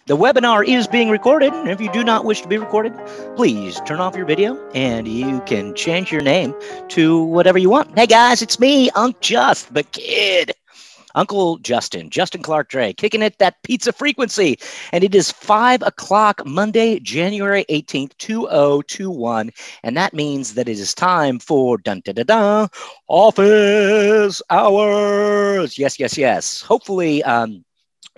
The webinar is being recorded, and if you do not wish to be recorded, please turn off your video, and you can change your name to whatever you want. Hey guys, it's me, Unc Just, the kid. Uncle Justin Clark Dre, kicking it that pizza frequency. And it is 5 o'clock Monday, January 18th, 2021. And that means that it is time for dun-da-da-da, office hours. Yes, yes, yes. Hopefully,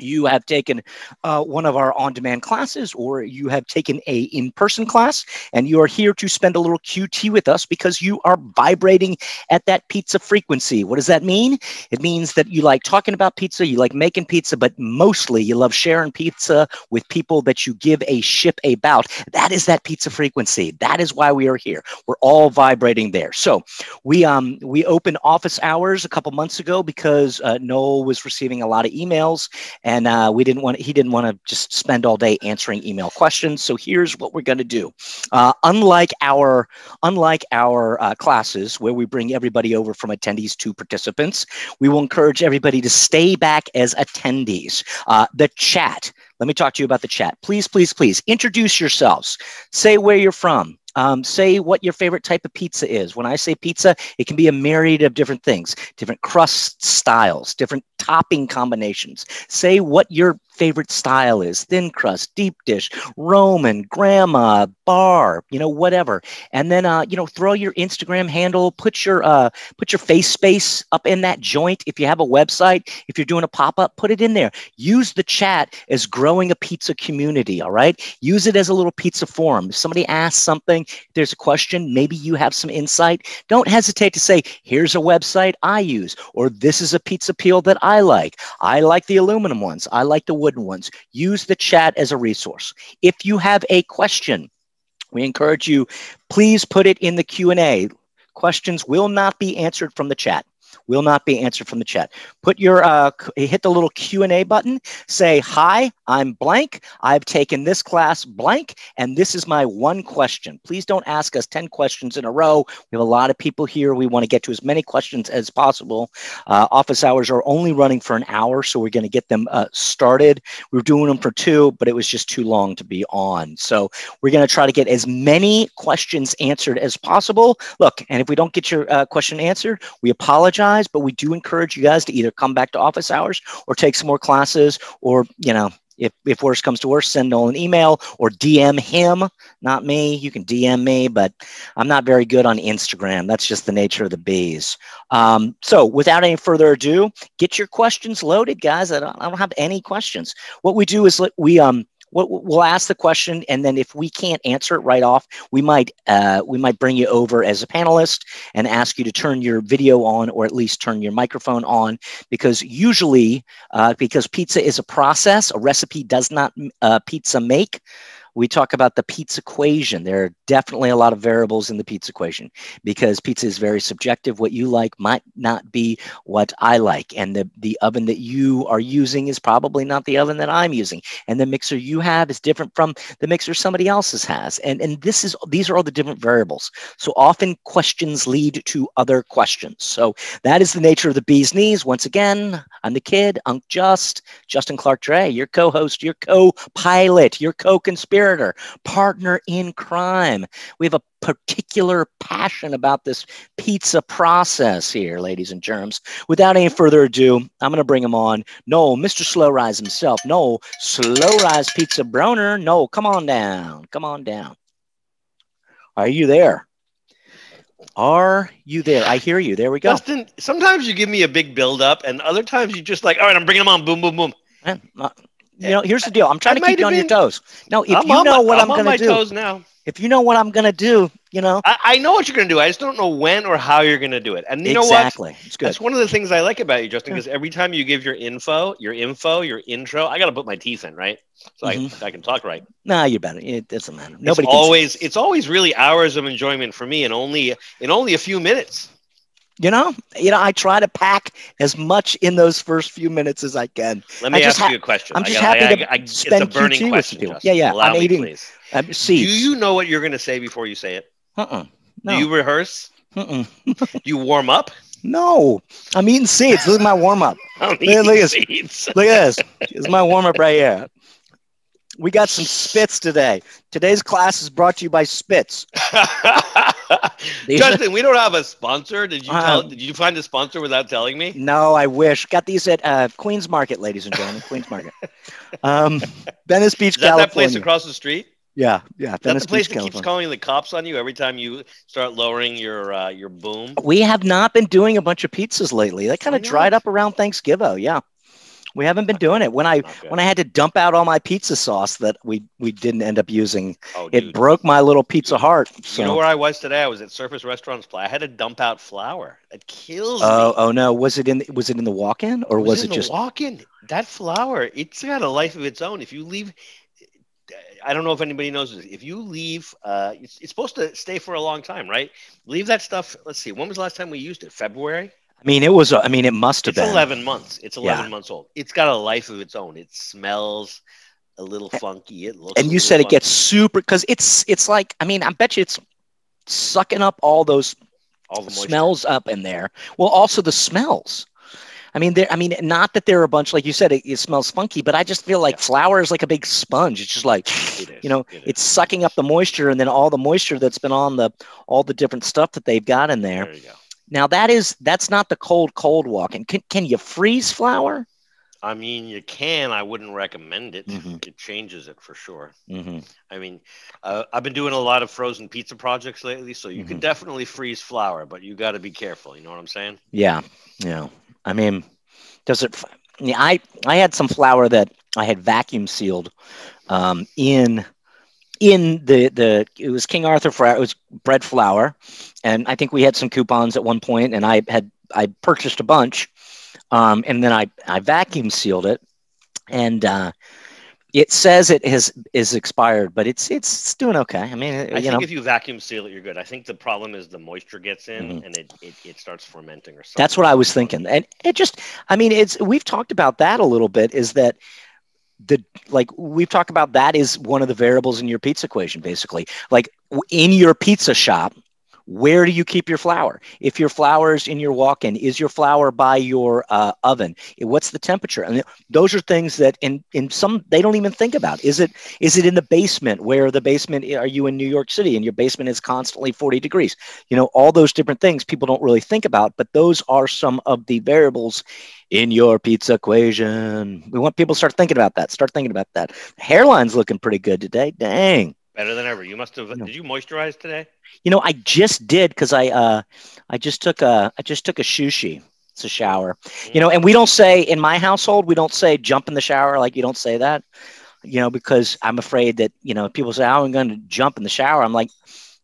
you have taken one of our on-demand classes, or you have taken a in-person class, and you are here to spend a little QT with us because you are vibrating at that pizza frequency. What does that mean? It means that you like talking about pizza, you like making pizza, but mostly you love sharing pizza with people that you give a ship about. That is that pizza frequency. That is why we are here. We're all vibrating there. So we opened office hours a couple months ago because Noel was receiving a lot of emails. And he didn't want to just spend all day answering email questions. So here's what we're going to do. Unlike our classes where we bring everybody over from attendees to participants, we will encourage everybody to stay back as attendees. The chat. Let me talk to you about the chat. Please, please, please introduce yourselves. Say where you're from. Say what your favorite type of pizza is. When I say pizza, it can be a myriad of different things, different crust styles, different topping combinations. Say what your favorite style is: thin crust, deep dish, Roman, grandma, bar, whatever. And then, throw your Instagram handle, put your face space up in that joint. If you have a website, if you're doing a pop-up, put it in there. Use the chat as growing a pizza community. All right. Use it as a little pizza forum. If somebody asks something, if there's a question, maybe you have some insight, don't hesitate to say, here's a website I use, or this is a pizza peel that I like. I like the aluminum ones. I like the wooden ones. Use the chat as a resource. If you have a question, we encourage you, please put it in the Q&A. Questions will not be answered from the chat. Will not be answered from the chat. Put your hit the little Q&A button. Say, hi, I'm blank. I've taken this class blank, and this is my one question. Please don't ask us 10 questions in a row. We have a lot of people here. We want to get to as many questions as possible. Office hours are only running for an hour, so we're going to get them started. We were doing them for 2, but it was just too long to be on. So we're going to try to get as many questions answered as possible. Look, and if we don't get your question answered, we apologize. But we do encourage you guys to either come back to office hours or take some more classes, or, if worse comes to worse, send Noel an email or DM him, not me. You can DM me, but I'm not very good on Instagram. That's just the nature of the bees. So without any further ado, get your questions loaded, guys. I don't have any questions. What we do is we'll ask the question, and then if we can't answer it right off, we might bring you over as a panelist and ask you to turn your video on, or at least turn your microphone on, because usually, because pizza is a process, a recipe does not pizza make. We talk about the pizza equation. There are definitely a lot of variables in the pizza equation because pizza is very subjective. What you like might not be what I like. And the oven that you are using is probably not the oven that I'm using. And the mixer you have is different from the mixer somebody else's has. And these are all the different variables. So often questions lead to other questions. So that is the nature of the bee's knees. Once again, I'm the kid, Unc Justin Clark Dre, your co-host, your co-pilot, your co-conspirator, partner in crime. We have a particular passion about this pizza process here, ladies and germs. Without any further ado, I'm going to bring him on. Noel, Mr. Slow Rise himself. Noel, Slow Rise Pizza Brohner. Noel, come on down. Come on down. Are you there? Are you there? I hear you. There we go. Justin, sometimes you give me a big build-up, and other times you just like, all right, I'm bringing them on. Boom, boom, boom. Here's the deal. I'm trying to keep you on your toes. No, if you know what I'm going to do. Toes now. If you know what I'm going to do, I know what you're going to do. I just don't know when or how you're going to do it. And you know what? Exactly. It's good. That's one of the things I like about you, Justin, because every time you give your intro, your intro, I got to put my teeth in, right? So I can talk right. Nah, you're better. It doesn't matter. It's always really hours of enjoyment for me, and only a few minutes. I try to pack as much in those first few minutes as I can. Let me ask you a question. I'm just happy to spend it's a burning QT question. with people. Yeah. Allow I'm me, eating. Please. Seeds. Do you know what you're going to say before you say it? No. Do you rehearse? Do you warm up? No. I'm eating seeds. This is my warm up. Look at this. Look at this. This is my warm up right here. We got some spits today. Today's class is brought to you by Spits. Justin, we don't have a sponsor. Did you find a sponsor without telling me? No, I wish. Got these at Queens Market, ladies and gentlemen. Queens Market. Venice Beach, Is that California. That place across the street? Yeah. Is that the place that keeps calling the cops on you every time you start lowering your boom? We have not been doing a bunch of pizzas lately. That kind of dried up around Thanksgiving. Yeah. We haven't been doing it. When I had to dump out all my pizza sauce that we didn't end up using, it broke my little pizza heart. So. You know where I was today? I was at Surface Restaurants. I had to dump out flour. It kills me. Oh no! Was it in the walk-in or was it just walk-in? That flour, it's got a life of its own. If you leave, I don't know if anybody knows this. If you leave, it's supposed to stay for a long time, right? Leave that stuff. Let's see. When was the last time we used it? February. It must have been. It's 11 months. It's 11 months old. It's got a life of its own. It smells a little funky. It looks. And you said it gets super because it's like, I bet you it's sucking up all the smells up in there. Well, also the smells. Not that they're a bunch, like you said, it smells funky, but I just feel like flour is like a big sponge. It's just like, it's sucking up the moisture, and then all the moisture that's been on all the different stuff that they've got in there. There you go. Now that's not the cold walking. Can you freeze flour? You can. I wouldn't recommend it. Mm-hmm. It changes it for sure. Mm-hmm. I've been doing a lot of frozen pizza projects lately, so you can definitely freeze flour, but you got to be careful. You know what I'm saying? Yeah. Does it? I had some flour that I had vacuum sealed in the it was King Arthur flour. It was bread flour, and I think we had some coupons at one point, and I purchased a bunch, and then I vacuum sealed it, and it says it is expired, but it's doing okay. I think if you vacuum seal it, you're good. I think the problem is the moisture gets in and it starts fermenting or something. That's what I was thinking, and it just we've talked about that a little bit. Is that we've talked about that is one of the variables in your pizza equation, basically. Like in your pizza shop, where do you keep your flour? If your flour is in your walk-in, is your flour by your oven? What's the temperature? And those are things that in some they don't even think about. Is it in the basement? Where the basement? Are you in New York City and your basement is constantly 40 degrees? All those different things people don't really think about, but those are some of the variables in your pizza equation. We want people to start thinking about that. The hairline's looking pretty good today. Dang. Better than ever. You must have. Did you moisturize today? I just did because I just took a sushi. It's a shower. And we don't say in my household, we don't say jump in the shower. Like you don't say that, because I'm afraid that, people say, oh, I'm going to jump in the shower. I'm like,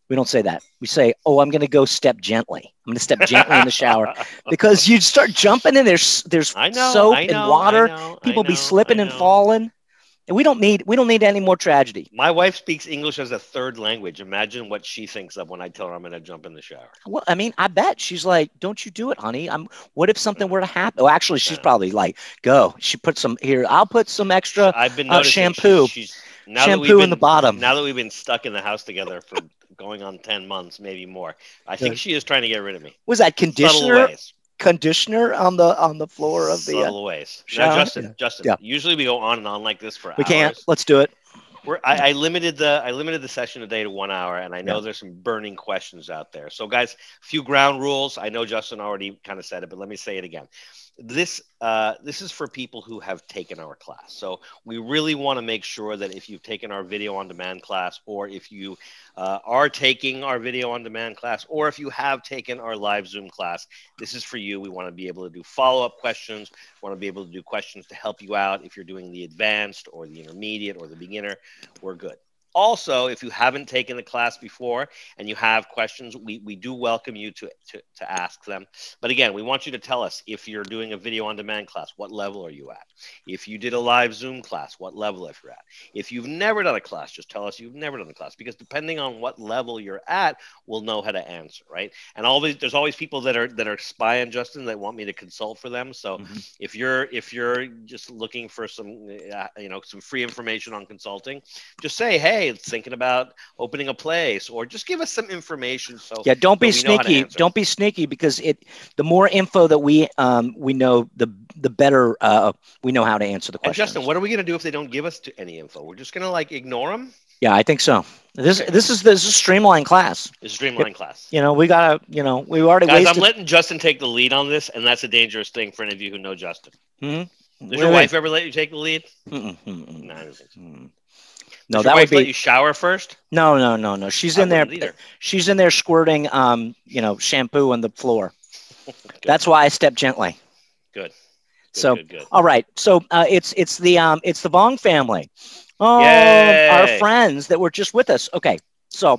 we don't say that. We say, oh, I'm going to go step gently. I'm going to step gently in the shower because you start jumping and there's soap and water. People be slipping and falling. And we don't need any more tragedy. My wife speaks English as a third language. Imagine what she thinks of when I tell her I'm going to jump in the shower. Well, I bet she's like, "Don't you do it, honey." What if something were to happen? Well, actually, she's probably like, "Go." She put some here. I'll put some extra. I've been shampoo. Shampoo in the bottom. Now that we've been stuck in the house together for going on 10 months, maybe more, I think she is trying to get rid of me. Was that conditioner on the floor of the subtle ways. Now, Justin, usually we go on and on like this for hours. We can't. Let's do it. I limited the session today to 1 hour, and I know there's some burning questions out there. So, guys, a few ground rules. I know Justin already kind of said it, but let me say it again. This is for people who have taken our class. So we really want to make sure that if you've taken our video on demand class, or if you are taking our video on demand class, or if you have taken our live Zoom class, this is for you. We want to be able to do follow-up questions. We want to be able to do questions to help you out. If you're doing the advanced or the intermediate or the beginner, we're good. Also, if you haven't taken the class before and you have questions, we do welcome you to ask them. But again, we want you to tell us if you're doing a video on demand class, what level are you at? If you did a live Zoom class, what level if you're at? If you've never done a class, just tell us you've never done a class, because depending on what level you're at, we'll know how to answer, right? And there's always people that are spying, Justin, that want me to consult for them. So if you're just looking for some some free information on consulting, just say, hey, hey, thinking about opening a place, or just give us some information. So yeah, don't be we know how to sneaky. answer. Don't be sneaky, because the more info that we know, the better we know how to answer the And questions. Justin, what are we going to do if they don't give us any info? We're just going to like ignore them? Yeah, I think so. This is a streamlined class. It's a streamlined class. We gotta, we already Guys, wasted. I'm letting Justin take the lead on this, and that's a dangerous thing for any of you who know Justin. Mm-hmm. Does your wife ever let you take the lead? No, I don't think so. No, Does your wife let you shower first? No. She's in there. Either. She's in there squirting, shampoo on the floor. That's why I step gently. Good. Good. All right. So it's the Vong family. Oh, yay! Our friends that were just with us. Okay. So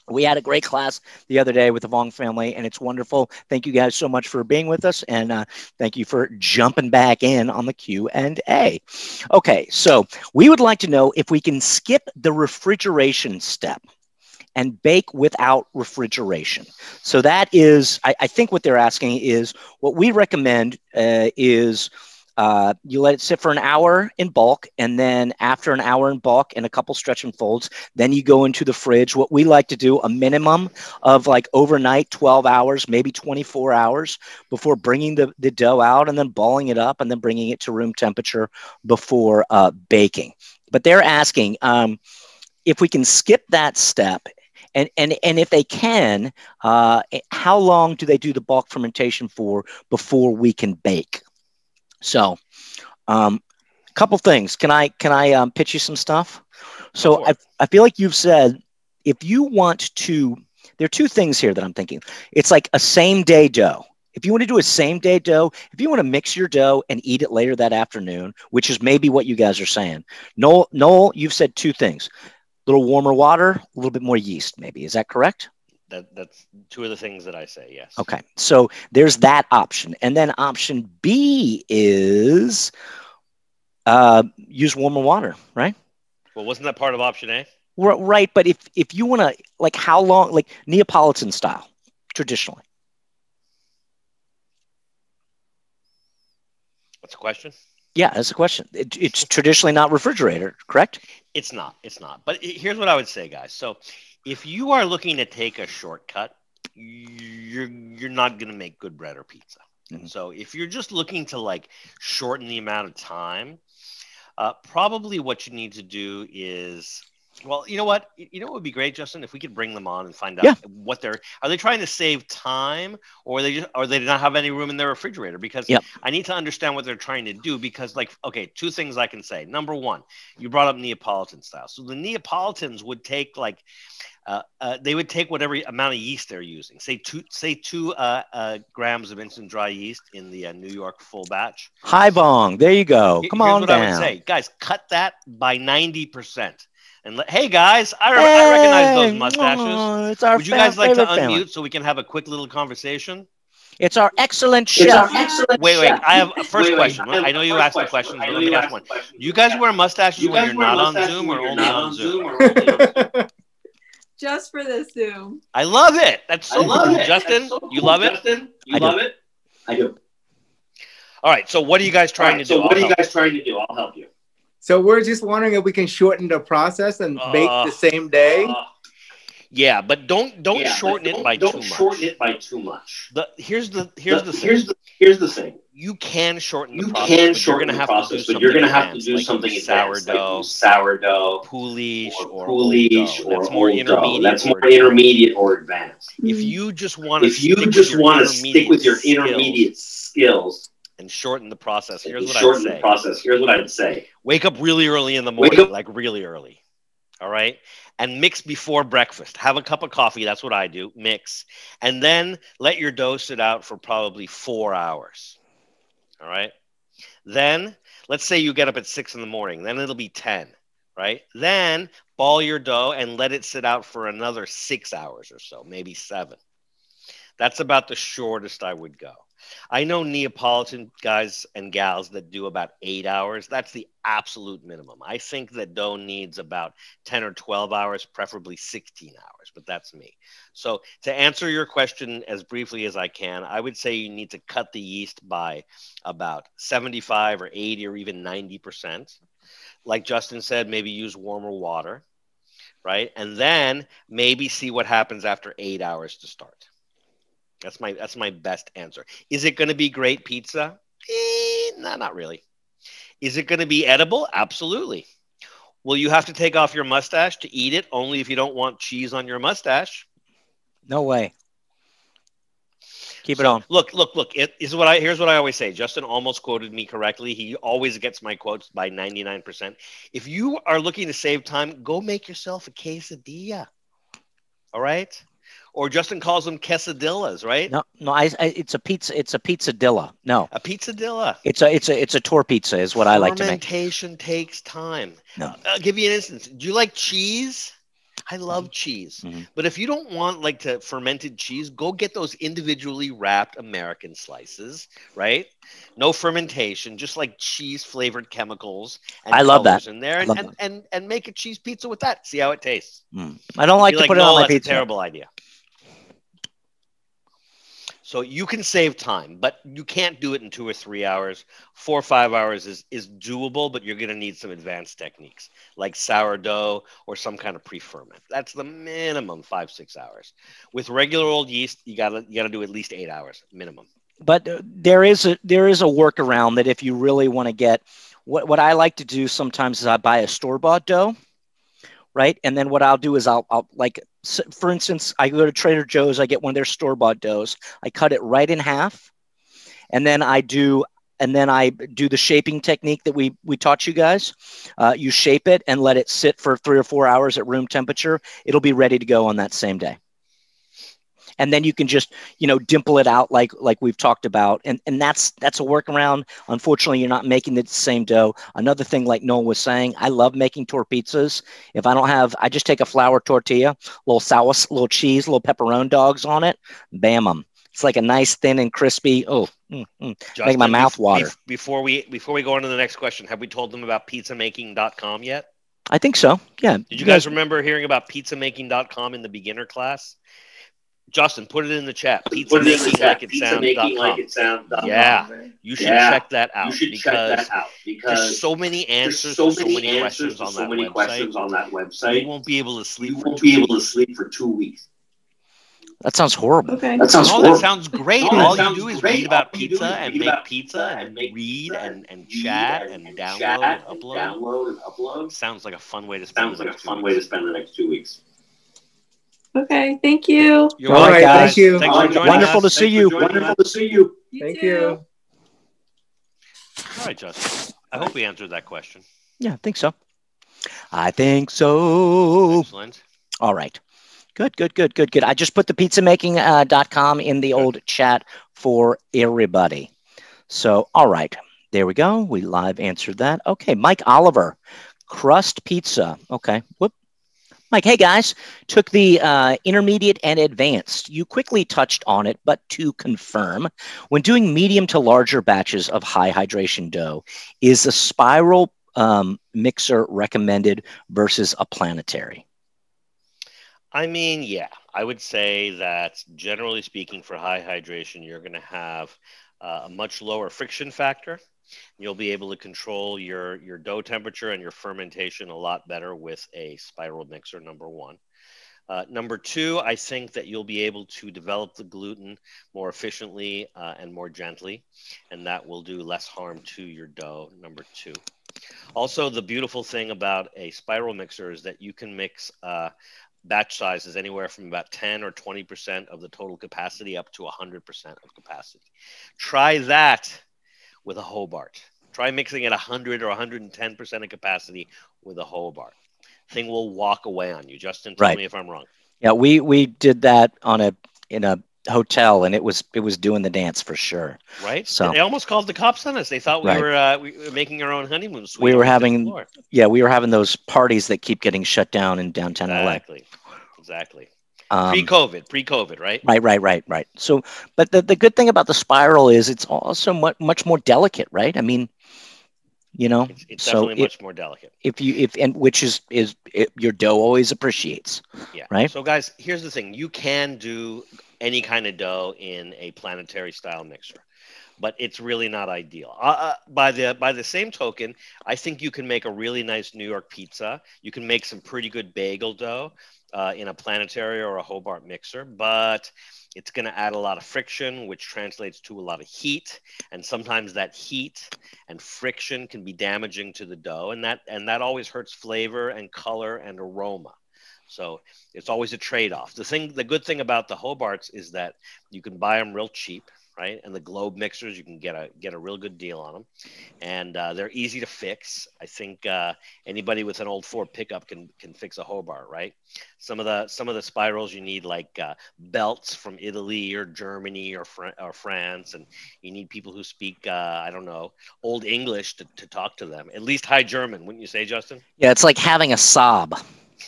we had a great class the other day with the Vong family, and it's wonderful. Thank you guys so much for being with us, and thank you for jumping back in on the Q&A. Okay, so we would like to know if we can skip the refrigeration step and bake without refrigeration. So that is, I think what they're asking is, what we recommend is you let it sit for an hour in bulk, and then after an hour in bulk and a couple stretch and folds, then you go into the fridge. What we like to do, a minimum of like overnight, 12 hours, maybe 24 hours before bringing the dough out, and then balling it up and then bringing it to room temperature before baking. But they're asking if we can skip that step. And if they can, how long do they do the bulk fermentation for before we can bake? So, couple things. Can I pitch you some stuff? So I feel like you've said, if you want to, there are two things here that I'm thinking. It's like a same day dough. If you want to do a same day dough, if you want to mix your dough and eat it later that afternoon, which is maybe what you guys are saying. Noel, you've said two things. A little warmer water, a little bit more yeast, maybe. Is that correct? That's two of the things that I say, yes. Okay, so there's that option. And then option B is use warmer water, right? Well, wasn't that part of option A? Right, but if you want to, like, how long, like Neapolitan style, traditionally? That's a question? Yeah, that's a question. It's traditionally not refrigerated, correct? It's not. But here's what I would say, guys. So if you are looking to take a shortcut, you're not going to make good bread or pizza. Mm-hmm. So if you're just looking to like shorten the amount of time, probably what you need to do is, well, you know what? What would be great, Justin, if we could bring them on and find out what are they trying to save time, or they not have any room in their refrigerator? Because I need to understand what they're trying to do. Because, like, okay, two things I can say. Number one, you brought up Neapolitan style. So the Neapolitans would take they would take whatever amount of yeast they're using. Say two grams of instant dry yeast in the New York full batch. Hi, Vong. There you go. Come on down. Here's what I would say, guys. Cut that by 90%. And hey, guys, I recognize those mustaches. It's our Would you guys like to unmute family, so we can have a quick little conversation? It's our excellent chef. Wait. I have a first question. I know you asked the question, but let me ask one. You guys wear mustaches when you're not on Zoom or only on Zoom? Just for this Zoom. I love it. That's so cool. Justin, you love it? I do. All right. So what are you guys trying to do? I'll help you. So we're just wondering if we can shorten the process and bake the same day. Yeah, but don't shorten it by too much. Here's the thing. You can shorten the process, but you're going to have to do something advanced, like sourdough, poolish, or that's more intermediate or advanced. If you just want to stick with your intermediate skills and shorten the process, here's what I'd say. Wake up really early in the morning, like really early. All right. And mix before breakfast. Have a cup of coffee. That's what I do. Mix. And then let your dough sit out for probably 4 hours. All right. Then let's say you get up at 6 in the morning. Then it'll be 10. Right. Then ball your dough and let it sit out for another 6 hours or so, maybe 7. That's about the shortest I would go. I know Neapolitan guys and gals that do about 8 hours. That's the absolute minimum. I think that dough needs about 10 or 12 hours, preferably 16 hours, but that's me. So to answer your question as briefly as I can, I would say you need to cut the yeast by about 75 or 80 or even 90%. Like Justin said, maybe use warmer water. right? And then maybe see what happens after 8 hours to start. That's my best answer. Is it going to be great pizza? No, not really. Is it going to be edible? Absolutely. Will you have to take off your mustache to eat it? Only if you don't want cheese on your mustache. No way. Keep it on. Look. Here's what I always say. Justin almost quoted me correctly. He always gets my quotes by 99%. If you are looking to save time, go make yourself a quesadilla. All right? Or Justin calls them quesadillas, right? No, it's a pizza. It's a pizzadilla. No, a pizzadilla. It's a tour pizza is what I like to make. Fermentation takes time. No. I'll give you an instance. Do you like cheese? I love cheese. Mm-hmm. But if you don't want like fermented cheese, go get those individually wrapped American slices, right? No fermentation, just like cheese flavored chemicals and I love that in there, and make a cheese pizza with that. See how it tastes. I don't like to put it on my pizza. That's a terrible idea. So you can save time, but you can't do it in 2 or 3 hours. 4 or 5 hours is doable, but you're going to need some advanced techniques like sourdough or some kind of pre-ferment. That's the minimum 5-6 hours. With regular old yeast, you gotta do at least 8 hours minimum. But there is a workaround that if you really want to get what I like to do sometimes is I buy a store-bought dough, right? And then what I'll do is I'll like, for instance, I go to Trader Joe's, I get one of their store-bought doughs, I cut it right in half, and then I do the shaping technique that we taught you guys. You shape it and let it sit for 3 or 4 hours at room temperature. It'll be ready to go on that same day. And then you can just, dimple it out like we've talked about. And that's a workaround. Unfortunately, you're not making the same dough. Another thing, like Noel was saying, I love making torpizzas. If I don't have, I just take a flour tortilla, little sauce, little cheese, little pepperoni dogs on it, bam them. It's like a nice, thin and crispy. Justin, make my mouth water. Before we go on to the next question, have we told them about pizzamaking.com yet? I think so. Yeah. Did you guys remember hearing about pizzamaking.com in the beginner class? Justin, put it in the chat. Pizza making like it sounds. Yeah, you should check that out because there's so many answers, so many questions on that website. You won't be able to sleep. For 2 weeks. That sounds horrible. Okay. That sounds great. All you do is read about pizza and make pizza and read and chat and download and upload. Sounds like a fun way to spend the next 2 weeks. Okay, thank you. You're welcome, guys. Thank you. Thanks for joining Wonderful us. to see you. Wonderful to see you. Thank you. All right, Justin. I hope we answered that question. Yeah, I think so. Excellent. All right. Good. I just put the pizzamaking.com in the old chat for everybody. So, all right. There we go. We live answered that. Okay, Mike Oliver, crust pizza. Okay. Whoop. Mike, hey guys, took the intermediate and advanced. You quickly touched on it, but to confirm, when doing medium to larger batches of high hydration dough, is a spiral mixer recommended versus a planetary? I mean, yeah, I would say that generally speaking for high hydration, you're going to have a much lower friction factor. You'll be able to control your dough temperature and your fermentation a lot better with a spiral mixer, number one. Number two, I think that you'll be able to develop the gluten more efficiently and more gently, and that will do less harm to your dough, number two. Also, the beautiful thing about a spiral mixer is that you can mix batch sizes anywhere from about 10 or 20% of the total capacity up to 100% of capacity. Try that with a Hobart. Try mixing at 100 or 110% of capacity with a Hobart. Thing will walk away on you. Justin, tell me if I'm wrong. Yeah, we did that in a hotel, and it was doing the dance for sure. Right. So they almost called the cops on us. They thought we were making our own honeymoon suite. We were having those parties that keep getting shut down in downtown LA. Exactly. Pre-COVID, right? Right. So, but the good thing about the spiral is it's also much more delicate, right? I mean, it's definitely much more delicate. Which is your dough always appreciates. Yeah. Right. So, guys, here's the thing: you can do any kind of dough in a planetary style mixer, but it's really not ideal. By the same token, I think you can make a really nice New York pizza. You can make some pretty good bagel dough in a planetary or a Hobart mixer, but it's going to add a lot of friction, which translates to a lot of heat, and sometimes that heat and friction can be damaging to the dough, and that always hurts flavor and color and aroma. So it's always a trade-off. The good thing about the Hobarts is that you can buy them real cheap, right? And the Globe mixers, you can get a real good deal on them, and they're easy to fix. I think anybody with an old Ford pickup can fix a Hobart, right? Some of the spirals you need like belts from Italy or Germany or France, and you need people who speak I don't know, Old English to talk to them. At least High German, wouldn't you say, Justin? Yeah, it's like having a sob.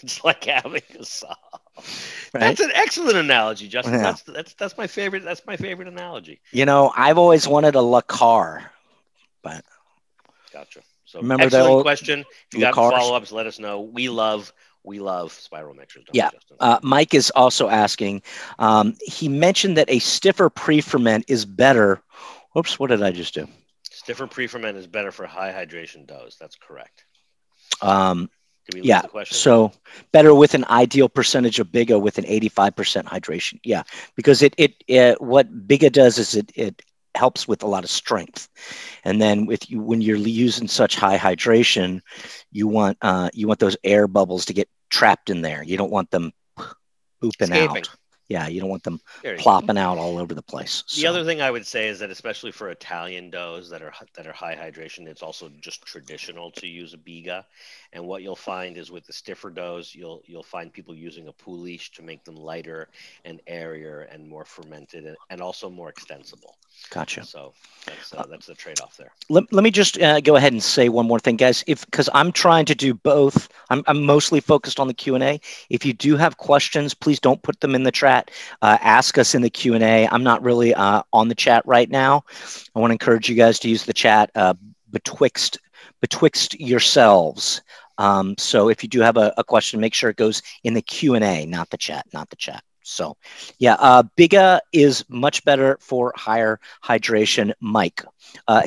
It's like having a saw. Right? That's an excellent analogy, Justin. Yeah. That's my favorite. That's my favorite analogy. You know, I've always wanted a Le Car, but Gotcha. So remember excellent the old question. If you Le got Cars? follow-ups, let us know. We love spiral mixers. Don't Yeah. we, Justin? Mike is also asking. He mentioned that a stiffer pre-ferment is better. Whoops, what did I just do? Stiffer pre-ferment is better for high hydration doughs. That's correct. Did we lose Yeah, the question? so better with an ideal percentage of Biga with an 85% hydration. Yeah, because it what Biga does is it helps with a lot of strength, and then when you're using such high hydration, you want those air bubbles to get trapped in there. You don't want them pooping Escaping. out. Yeah, you don't want them There you go. plopping out all over the place. The other thing I would say is that especially for Italian doughs that are high hydration, it's also just traditional to use a biga. And what you'll find is with the stiffer doughs, you'll find people using a pouliche to make them lighter and airier and more fermented and also more extensible. Gotcha. So that's the trade-off there. Let me just go ahead and say one more thing, guys. Because I'm trying to do both. I'm mostly focused on the Q&A. If you do have questions, please don't put them in the chat. Ask us in the Q&A. I'm not really on the chat right now. I want to encourage you guys to use the chat betwixt yourselves. So if you do have a question, make sure it goes in the Q&A, not the chat. So, yeah, Biga is much better for higher hydration. Mike,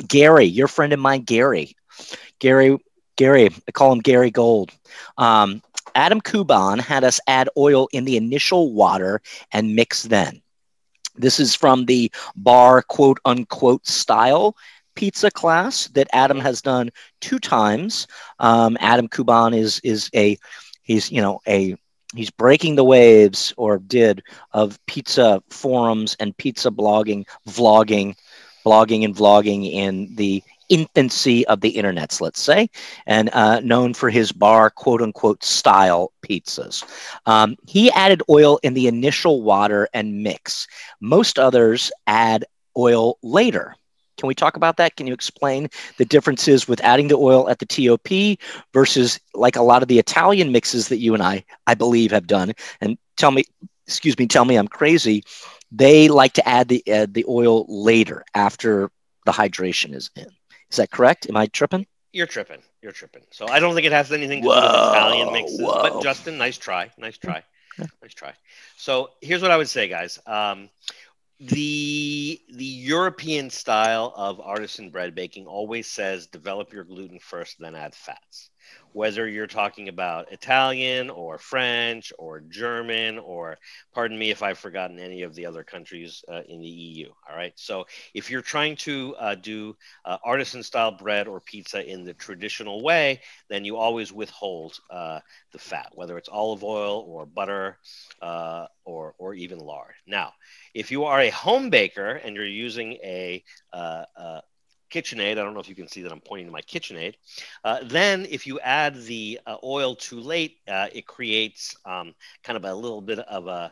Gary, your friend of mine, Gary, I call him Gary Gold. Adam Kuban had us add oil in the initial water and mix then. This is from the bar quote unquote style pizza class that Adam has done 2 times. Adam Kuban he's breaking the waves, or did, of pizza forums and pizza vlogging in the infancy of the internets, let's say, and known for his bar quote unquote style pizzas. He added oil in the initial water and mix. Most others add oil later. Can we talk about that? Can you explain the differences with adding the oil at the TOP versus like a lot of the Italian mixes that you and I believe have done? And tell me I'm crazy. They like to add the oil later after the hydration is in. Is that correct? Am I tripping? You're tripping. So I don't think it has anything to do with Italian mixes. But Justin, nice try. So here's what I would say, guys. The European style of artisan bread baking always says develop your gluten first, then add fats. Whether you're talking about Italian or French or German, or pardon me if I've forgotten any of the other countries in the EU. All right. So if you're trying to do artisan style bread or pizza in the traditional way, then you always withhold the fat, whether it's olive oil or butter or even lard. Now, if you are a home baker and you're using a KitchenAid, I don't know if you can see that I'm pointing to my KitchenAid, then if you add the oil too late, it creates kind of a little bit of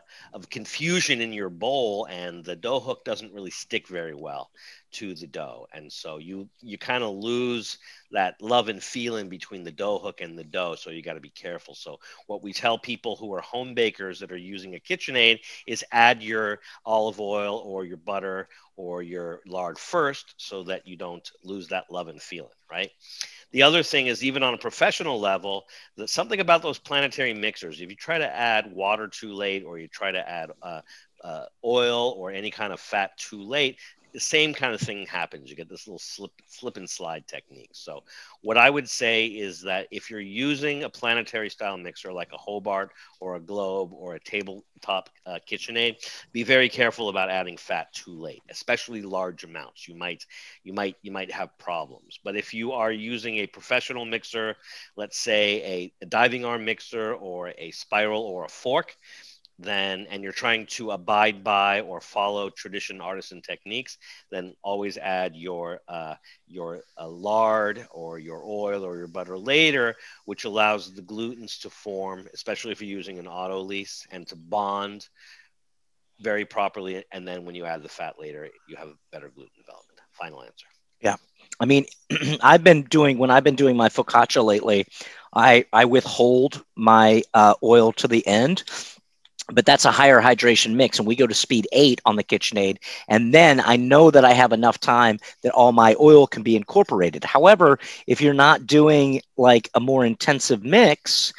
confusion in your bowl, and the dough hook doesn't really stick very well to the dough. And so you kind of lose that love and feeling between the dough hook and the dough. So you got to be careful. So what we tell people who are home bakers that are using a KitchenAid is add your olive oil or your butter or your lard first so that you don't lose that love and feeling, right? The other thing is, even on a professional level, something about those planetary mixers, if you try to add water too late, or you try to add oil or any kind of fat too late, the same kind of thing happens. You get this little slip and slide technique. So what I would say is that if you're using a planetary style mixer like a Hobart or a Globe or a tabletop KitchenAid, be very careful about adding fat too late, especially large amounts. You might have problems. But if you are using a professional mixer, let's say a diving arm mixer or a spiral or a fork, and you're trying to abide by or follow tradition artisan techniques, then always add your lard or your oil or your butter later, which allows the glutens to form, especially if you're using an auto lease, and to bond very properly. And then when you add the fat later, you have better gluten development. Final answer. Yeah. I mean, when I've been doing my focaccia lately, I withhold my oil to the end, but that's a higher hydration mix. And we go to speed 8 on the KitchenAid. And then I know that I have enough time that all my oil can be incorporated. However, if you're not doing like a more intensive mix,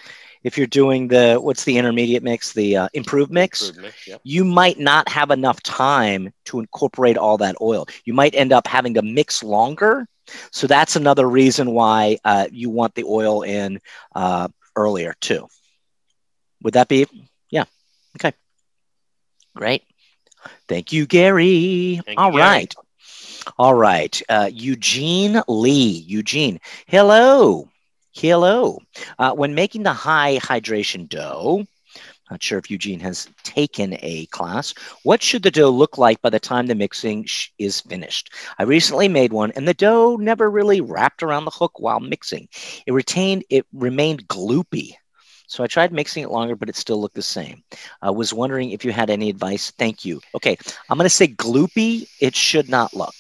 if you're doing what's the intermediate mix, the improved mix, Yep. you might not have enough time to incorporate all that oil. You might end up having to mix longer. So that's another reason why you want the oil in earlier too. Would that be? Yeah. Okay. Great. Thank you, Gary. All right. All right. Eugene Lee. Eugene. Hello. Hello. When making the high hydration dough, not sure if Eugene has taken a class, what should the dough look like by the time the mixing is finished? I recently made one, and the dough never really wrapped around the hook while mixing. It remained gloopy. So I tried mixing it longer, but it still looked the same. I was wondering if you had any advice. Thank you. Okay, I'm going to say gloopy. It should not look.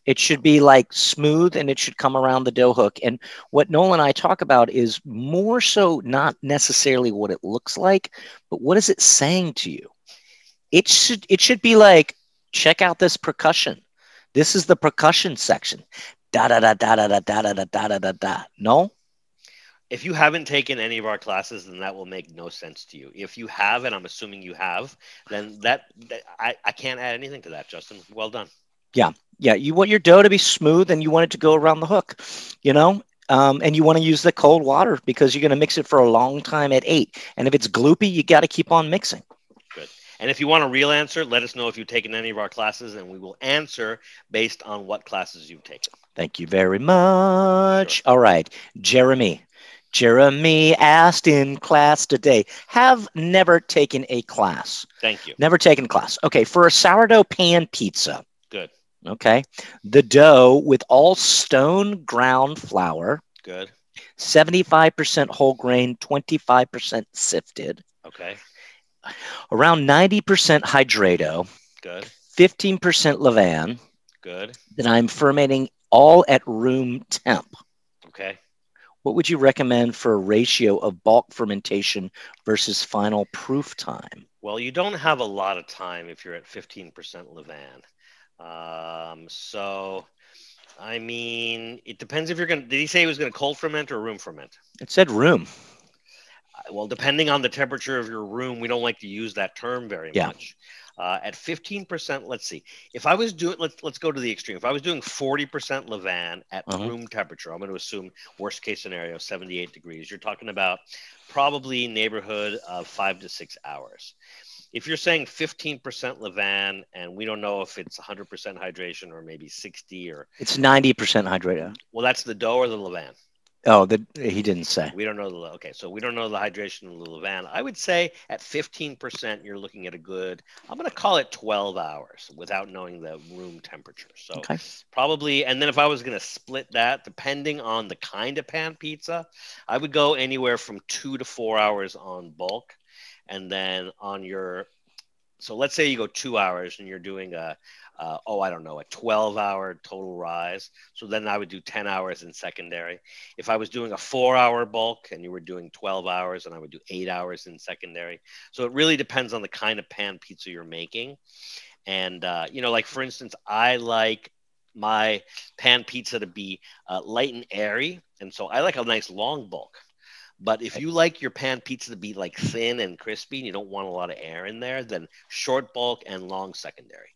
It should be like smooth, and it should come around the dough hook. And what Noel and I talk about is more so not necessarily what it looks like, but what is it saying to you? It should be like, check out this percussion. This is the percussion section. Da da da da da da da da da da da da. No? If you haven't taken any of our classes, then that will make no sense to you. If you have, and I'm assuming you have, then I can't add anything to that, Justin. Well done. Yeah. Yeah. You want your dough to be smooth, and you want it to go around the hook, and you want to use the cold water because you're going to mix it for a long time at 8. And if it's gloopy, you got to keep on mixing. Good. And if you want a real answer, let us know if you've taken any of our classes, and we will answer based on what classes you've taken. Thank you very much. Sure. All right. Jeremy asked in class today, have never taken a class. Thank you. Never taken a class. Okay. For a sourdough pan pizza. Good. Okay. The dough with all stone ground flour. Good. 75% whole grain, 25% sifted. Okay. Around 90% hydrato. Good. 15% levain. Good. Then I'm fermenting all at room temp. Okay. What would you recommend for a ratio of bulk fermentation versus final proof time? Well, you don't have a lot of time if you're at 15% levain. So, I mean, it depends if you're going to, did he say he was going to cold ferment or room ferment? It said room. Well, depending on the temperature of your room, we don't like to use that term very much. At 15%, let's see. If I was doing, let's go to the extreme. If I was doing 40% levain at room temperature, I'm going to assume worst case scenario, 78 degrees. You're talking about probably neighborhood of 5 to 6 hours. If you're saying 15% levain, and we don't know if it's 100% hydration or maybe 60 or it's 90% hydrato. Well, that's the dough or the levain. Oh, he didn't say. We don't know okay. So we don't know the hydration of the levain. I would say at 15%, you're looking at a good, I'm going to call it 12 hours without knowing the room temperature. So probably, and then if I was going to split that, depending on the kind of pan pizza, I would go anywhere from 2 to 4 hours on bulk. And then on so let's say you go 2 hours and you're doing a 12-hour total rise. So then I would do 10 hours in secondary. If I was doing a 4-hour bulk and you were doing 12 hours, and I would do 8 hours in secondary. So it really depends on the kind of pan pizza you're making. And, like for instance, I like my pan pizza to be light and airy. And so I like a nice long bulk. But if you like your pan pizza to be like thin and crispy and you don't want a lot of air in there, then short bulk and long secondary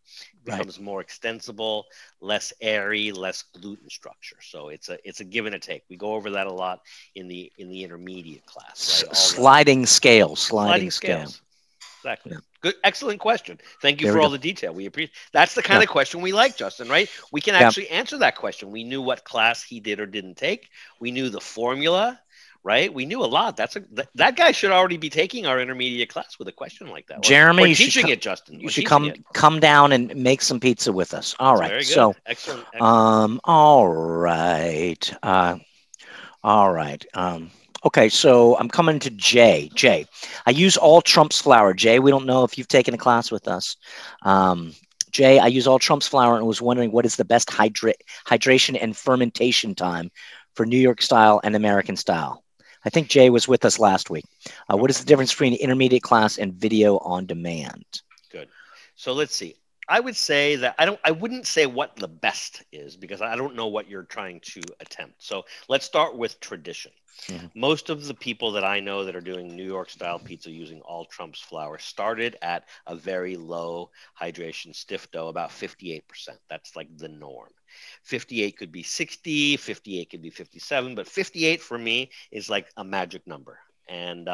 becomes more extensible, less airy, less gluten structure. So it's a give and a take. We go over that a lot in the intermediate class. Right? Sliding scale. Exactly. Yeah. Good, excellent question. Thank you for all the detail. We appreciate. That's the kind of question we like, Justin. Right? We can actually answer that question. We knew what class he did or didn't take. We knew the formula. Right? We knew a lot. That guy should already be taking our intermediate class with a question like that. Jeremy, you teaching it, Justin. You should come down and make some pizza with us. All right. Very good. So, excellent. All right. Okay, so I'm coming to Jay. Jay, I use all Trump's flour. Jay, we don't know if you've taken a class with us. Jay, I use all Trump's flour and was wondering what is the best hydration and fermentation time for New York style and American style. I think Jay was with us last week. What is the difference between intermediate class and video on demand? Good. So let's see. I would say that I wouldn't say what the best is because I don't know what you're trying to attempt. So let's start with tradition. Mm-hmm. Most of the people that I know that are doing New York style pizza using all Trump's flour started at a very low hydration stiff dough, about 58%. That's like the norm. 58 could be 60, 58 could be 57, but 58 for me is like a magic number. And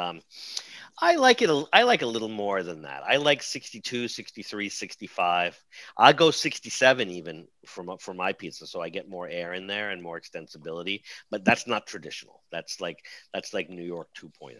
I like it. I like a little more than that. I like 62, 63, 65. I go 67 even for my pizza, so I get more air in there and more extensibility. But that's not traditional. That's like New York 2.0.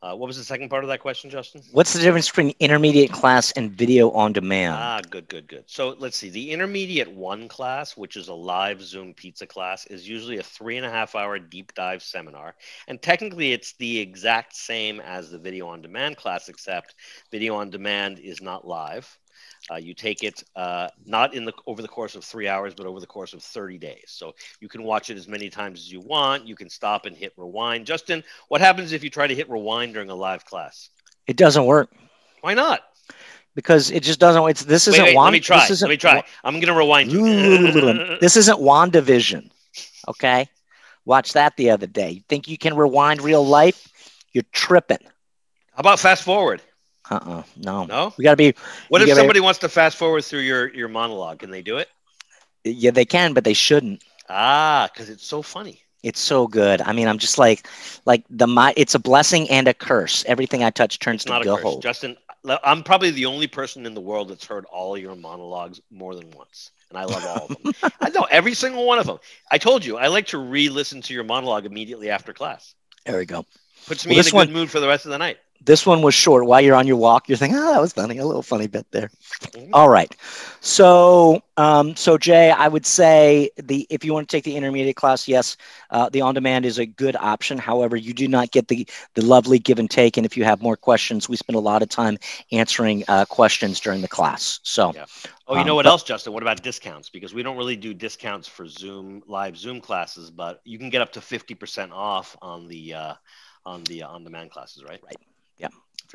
What was the second part of that question, Justin? What's the difference between intermediate class and video on demand? Good. So let's see. The intermediate 1 class, which is a live Zoom pizza class, is usually a 3.5-hour deep dive seminar. And technically, it's the exact same as the video on demand class, except video on demand is not live. You take it not over the course of 3 hours, but over the course of 30 days. So you can watch it as many times as you want. You can stop and hit rewind. Justin, what happens if you try to hit rewind during a live class? It doesn't work. Why not? Because it just doesn't. This isn't. Wait, let me try. I'm going to rewind you. This isn't WandaVision. Okay, watch that the other day. You think you can rewind real life? You're tripping. How about fast forward? No. We got to be. What if somebody wants to fast forward through your monologue? Can they do it? Yeah, they can, but they shouldn't. Because it's so funny. It's so good. I mean, I'm just like it's a blessing and a curse. Everything I touch turns to gold. Justin, I'm probably the only person in the world that's heard all your monologues more than once. And I love all of them. I know every single one of them. I told you, I like to re-listen to your monologue immediately after class. There we go. Puts me in a good mood for the rest of the night. This one was short. While you're on your walk, you're thinking, that was funny. A little funny bit there. Mm-hmm. All right. So Jay, I would say if you want to take the intermediate class, yes, the on-demand is a good option. However, you do not get the lovely give and take. And if you have more questions, we spend a lot of time answering questions during the class. So, yeah. Oh, you know what else, Justin? What about discounts? Because we don't really do discounts for live Zoom classes, but you can get up to 50% off on the on-demand classes, right? Right. Yeah.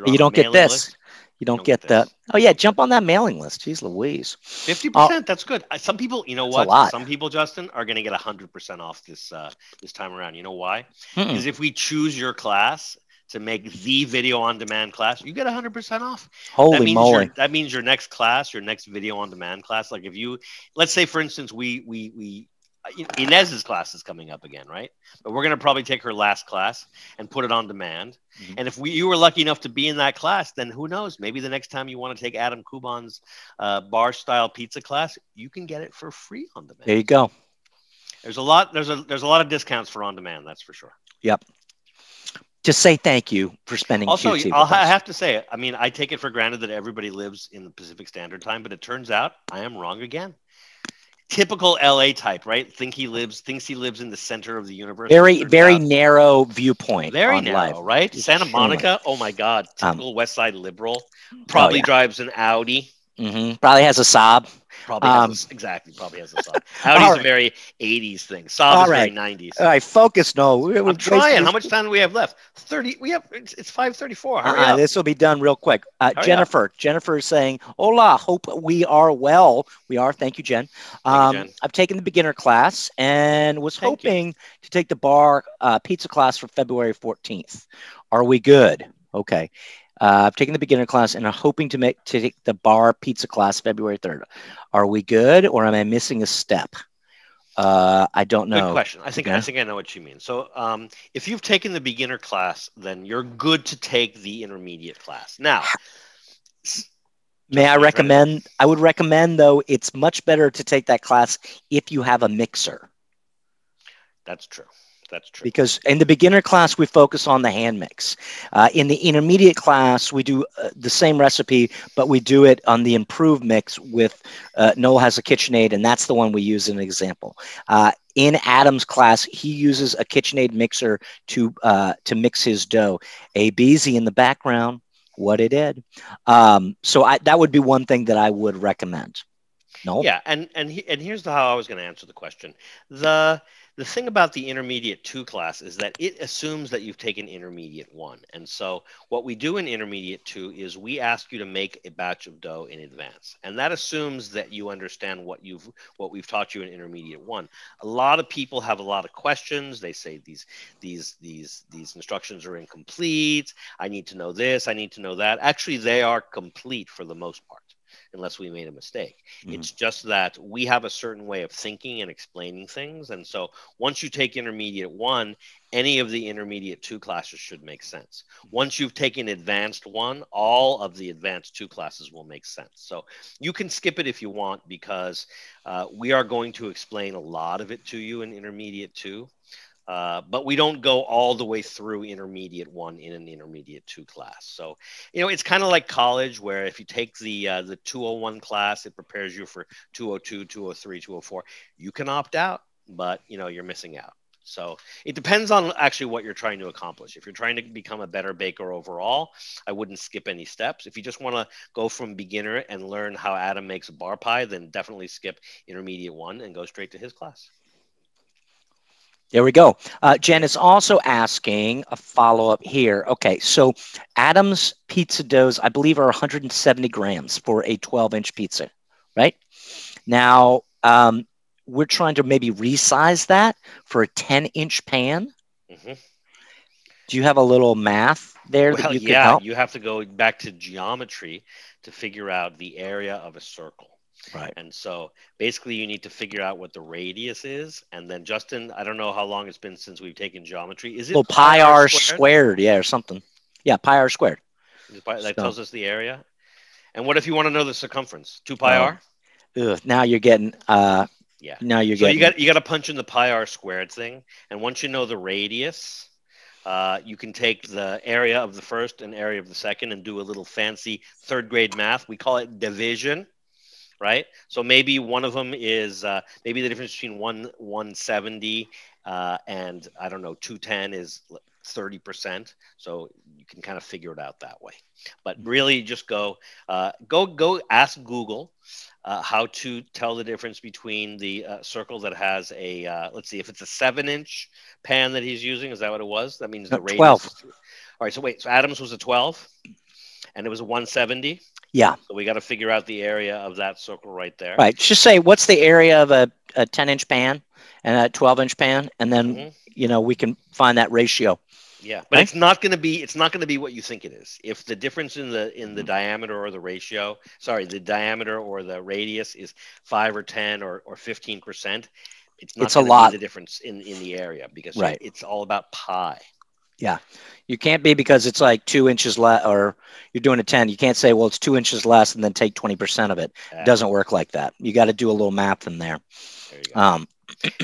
You don't get this. You don't get the. Oh yeah, jump on that mailing list. Jeez Louise. 50%. That's good. Some people, you know what? A lot. Some people, Justin, are going to get 100% off this time around. You know why? Because if we choose your class to make the video on demand class, you get 100% off. Holy moly! That means your next class, your next video on demand class. Like if you, let's say for instance, we Inez's class is coming up again, right? But we're going to probably take her last class and put it on demand. Mm-hmm. And if you were lucky enough to be in that class, then who knows? Maybe the next time you want to take Adam Kuban's bar-style pizza class, you can get it for free on demand. There you go. There's a lot of discounts for on demand. That's for sure. Yep. Just say thank you for spending. Also, I have to say it. I mean, I take it for granted that everybody lives in the Pacific Standard Time, but it turns out I am wrong again. Typical LA type, right? Thinks he lives in the center of the universe. Very narrow viewpoint. Very narrow, right? Santa Monica. Oh my God. Typical West Side liberal. Probably drives an Audi. Mm-hmm. Probably has a Saab. Probably has probably has a Saab. Audi's a very 80s thing. Saab is very 90s. All right, focus. No, I'm trying. How much time do we have left? 30. We have. It's 5:34. Hurry up. This will be done real quick. Jennifer. Jennifer is saying, "Hola, hope we are well. We are. Thank you, Jen. Thank you, Jen. I've taken the beginner class and was hoping to take the bar pizza class for February 14th. Are we good? Okay. I've taken the beginner class and I'm hoping to take the bar pizza class February 3rd. Are we good, or am I missing a step? I don't know. Good question. I think I know what you mean. So if you've taken the beginner class, then you're good to take the intermediate class. Now, may I recommend? I would recommend, though, it's much better to take that class if you have a mixer. That's true. That's true. Because in the beginner class, we focus on the hand mix. In the intermediate class, we do the same recipe, but we do it on the improved mix with Noel has a KitchenAid, and that's the one we use as an example. In Adam's class, he uses a KitchenAid mixer to mix his dough. A Beezy in the background, what it did. So that would be one thing that I would recommend. No. Yeah, and here's how I was going to answer the question. The thing about the intermediate 2 class is that it assumes that you've taken intermediate 1. And so what we do in intermediate 2 is we ask you to make a batch of dough in advance. And that assumes that you understand what we've taught you in intermediate 1. A lot of people have a lot of questions. They say these instructions are incomplete. I need to know this, I need to know that. Actually, they are complete for the most part, unless we made a mistake. Mm-hmm. It's just that we have a certain way of thinking and explaining things. And so once you take intermediate 1, any of the intermediate 2 classes should make sense. Once you've taken advanced 1, all of the advanced 2 classes will make sense. So you can skip it if you want, because we are going to explain a lot of it to you in intermediate 2. But we don't go all the way through intermediate 1 in an intermediate 2 class. So, it's kind of like college, where if you take the 201 class, it prepares you for 202, 203, 204. You can opt out, but, you're missing out. So it depends on actually what you're trying to accomplish. If you're trying to become a better baker overall, I wouldn't skip any steps. If you just want to go from beginner and learn how Adam makes a bar pie, then definitely skip intermediate 1 and go straight to his class. There we go. Jen is also asking a follow-up here. Okay, so Adam's pizza doughs, I believe, are 170 grams for a 12-inch pizza, right? Now, we're trying to maybe resize that for a 10-inch pan. Mm-hmm. Do you have a little math there that you can help? You have to go back to geometry to figure out the area of a circle. Right. And so basically you need to figure out what the radius is. And then Justin, I don't know how long it's been since we've taken geometry. Is it pi r squared? Yeah, or something. Yeah, pi r squared. That tells us the area. And what if you want to know the circumference? 2 pi r? Now you're getting yeah. Now you're so getting you got to punch in the pi r squared thing. And once you know the radius, you can take the area of the first and area of the second and do a little fancy 3rd grade math. We call it division. Right. So maybe one of them is maybe the difference between 170 and I don't know, 210 is 30%. So you can kind of figure it out that way. But really just go ask Google how to tell the difference between the circle that has a let's see, if it's a 7-inch pan that he's using. Is that what it was? That means the radius 12. All right. So wait, so Adams was a 12 and it was a 170. Yeah. So we got to figure out the area of that circle right there. Right. Just say, what's the area of a 10-inch pan and a 12-inch pan? And then, we can find that ratio. Yeah. But it's not going to be what you think it is. If the difference in the diameter or the ratio, the diameter or the radius is 5 or 10 or 15%, it's not going to be the difference in the area, because it's all about pi. Yeah. You can't be, because it's like 2 inches less, or you're doing a 10. You can't say, well, it's 2 inches less and then take 20% of it. It doesn't work like that. You got to do a little math in there. There you go.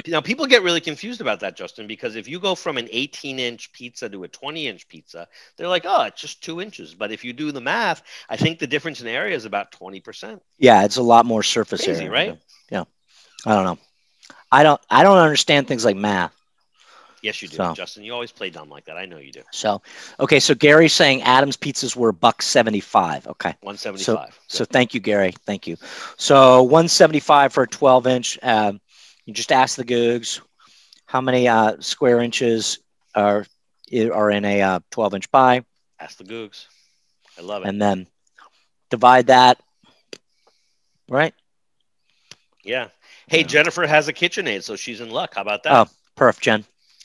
Now, people get really confused about that, Justin, because if you go from an 18-inch pizza to a 20-inch pizza, they're like, oh, it's just 2 inches. But if you do the math, I think the difference in area is about 20%. Yeah, it's a lot more surface area. Right? Yeah. I don't know. I don't understand things like math. Yes, you do, So- Justin. You always play dumb like that. I know you do. So, okay. So Gary's saying Adam's pizzas were $1.75. Okay. 175. So thank you, Gary. Thank you. So 175 for a 12-inch. You just ask the Googs how many square inches are in a 12-inch pie, Ask the Googs. I love it. and then divide that. Right. Yeah. Hey, Yeah. Jennifer has a KitchenAid, so she's in luck. How about that? Oh, perf, Jen.